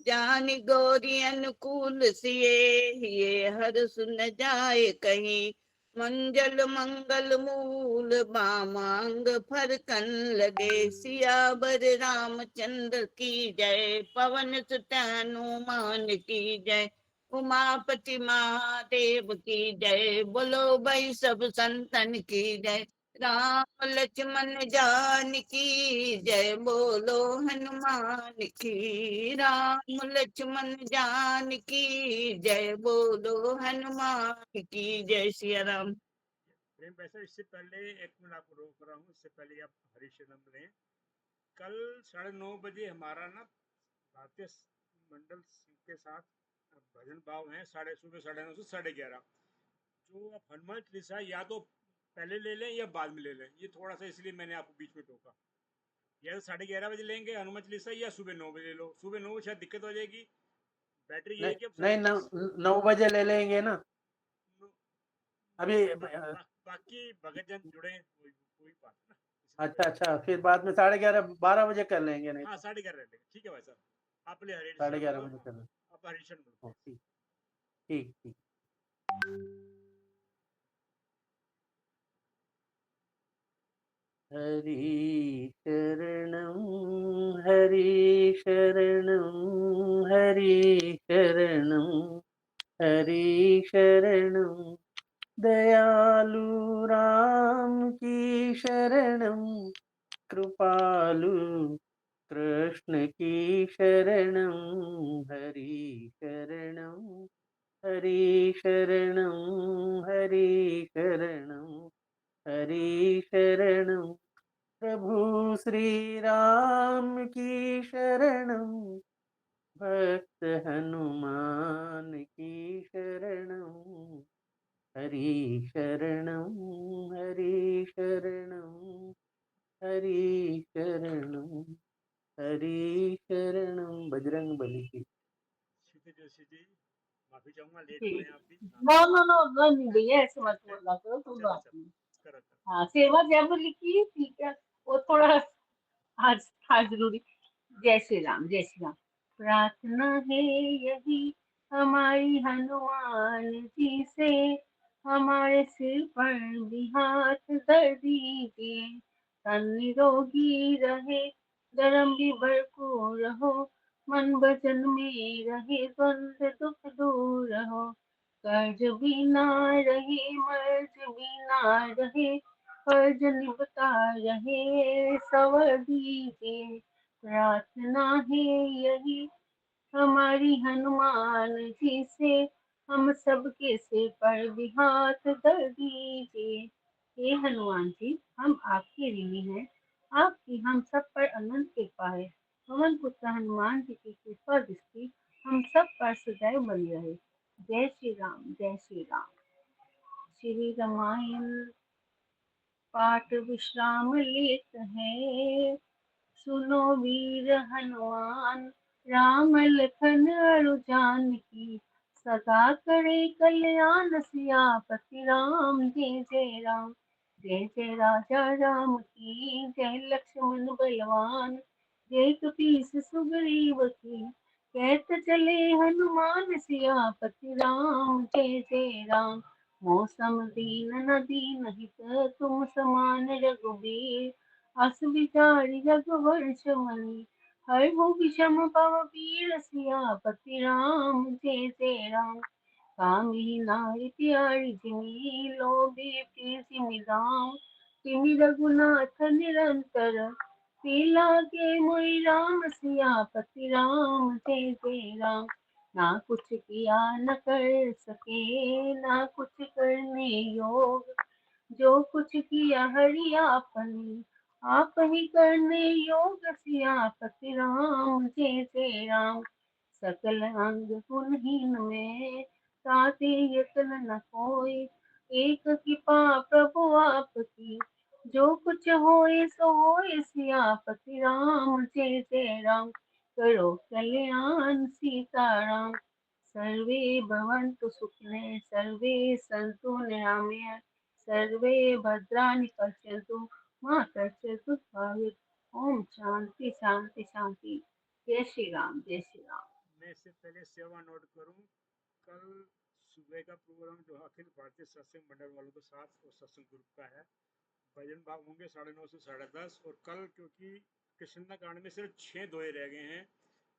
जान गौरी अनुकूल सिए ये हर सुन जाए कहीं। मंजल मंगल मूल बामांग फरकन लगे। सियावर रामचंद्र की जय, पवन सुत हनुमान की जय। उमापति महादेव की जय, बोलो भाई सब संतन की जय। राम लक्ष्मण जान की जय, बोलो हनुमान की। राम लक्ष्मण जान की जय, बोलो हनुमान की जय। सिया राम। प्रेम पैसा, इससे पहले एक मिनट आपको रोक रहा हूँ, इससे पहले आप हरिशनम लें। कल 9:30 बजे हमारा ना भारतीय मंडल के साथ भजन भाव है, सुबह 9:30 से 11:30। जो आप हनुमान चालीसा या तो पहले ले लें या बाद में ले लें, ये थोड़ा सा इसलिए मैंने आपको बीच में टोका। या तो 11:30 बजे लेंगे हनुमान चालीसा, या सुबह 9 बजे लो। सुबह 9 शायद दिक्कत हो जाएगी, बैटरी ये है कि नहीं, 9 बजे ले लेंगे ना अभी। बाकी भगत जन जुड़े, कोई बात ना। अच्छा, फिर बाद में 11:30 12 बजे कर लेंगे। नहीं हाँ 11:30 लेंगे, ठीक है भाई साहब। आप ले 11:30 बजे कर लेंगे। आप हरिशन बोलो। ठीक। हरि शरणं हरि शरणं हरि शरणं हरि शरणं, दयालु राम की शरणं, कृपालु कृष्ण की शरणं। हरि शरणं हरि शरणं हरि शरणं हरि शरणं, प्रभु श्री राम की शरणं, भक्त हनुमान की शरणं। हरि शरणं हरि शरणं हरि शरणं हरि शरणं। बजरंग बली की। जोशी जी, माफी चाहूंगा, लेट हो रहे हैं आप भी। नो भैया, ऐसे मत बोला करो, कोई बात नहीं। हाँ, सेवा जब लिखी ठीक है, वो थोड़ा आज था जरूरी। जय श्री राम, जय श्री राम। प्रार्थना है यही हमारी हनुमान जी से, हमारे सिर पर भी हाथ धर दीजिए। तन निरोगी रहे, धर्म भी भरपूर हो, मन भजन में रहे, द्वंद दुख दूर हो। कर्ज भी ना रहे, मर्ज भी ना रहे, फर्ज निभता रहे, सवर दीजिए। प्रार्थना है यही हमारी हनुमान जी से, हम सबके सिर पर भी हाथ धर दीजिए। हे हनुमान जी, हम आपके ऋणी हैं, आपकी हम सब पर अनंत कृपा है। पवन पुत्र हनुमान जी की कृपा दृष्टि हम सब पर सदैव बनी रहे। जय श्री राम, जय श्री राम। श्री रामायण पाठ विश्राम लेत है, सुनो वीर हनुमान, राम लखन अरु जानकी, सदा करे कल्याण सियापति राम। जय जय राम, जय जय राजा राम की, जय लक्ष्मण बलवान, जय कपीस सुग्रीव की, कहत चले हनुमान सियापति राम। जय जय राम, मौसम दीन न दीनहित, तुम समान रघुबीर, अस विचारि रघुवंश मणि, हर हो विषम पव वीर सियापति राम। जय जय राम, कामिनी नारी प्यारी जिमी, लोभी प्रीति निधाम, तिमि रघुनाथ निरंतर, पीला के मोहि राम सियापति राम। जय जय राम, ना कुछ किया न कर सके, ना कुछ करने योग, जो कुछ किया हरि आपने, आप ही करने योग सियापति राम। जय जय राम, सकल अंग गुणहीन में, ताते यतन न कोई, एक कृपा प्रभु आपकी, जो कुछ होए सो होए सियापति राम। जय जय राम, करो कल्याण सीताराम, सर्वे भवन्तु सुखिनः, सर्वे सन्तु निरामया, सर्वे भद्राणि पश्यन्तु, मा कश्चित् दुःखभाग्। ओम शांति शांति शांति। जय श्री राम, जय श्री राम। मैं इससे पहले सेवा नोट करूं, कल सुबह का प्रोग्राम जो अखिल भारतीय सत्संग मंडल वालों के साथ और सत्संग ग्रुप का है, भजन भाव होंगे 9:30 से 10:30। और कल क्योंकि कृष्णा कांड में सिर्फ 6 दोहे रह गए हैं,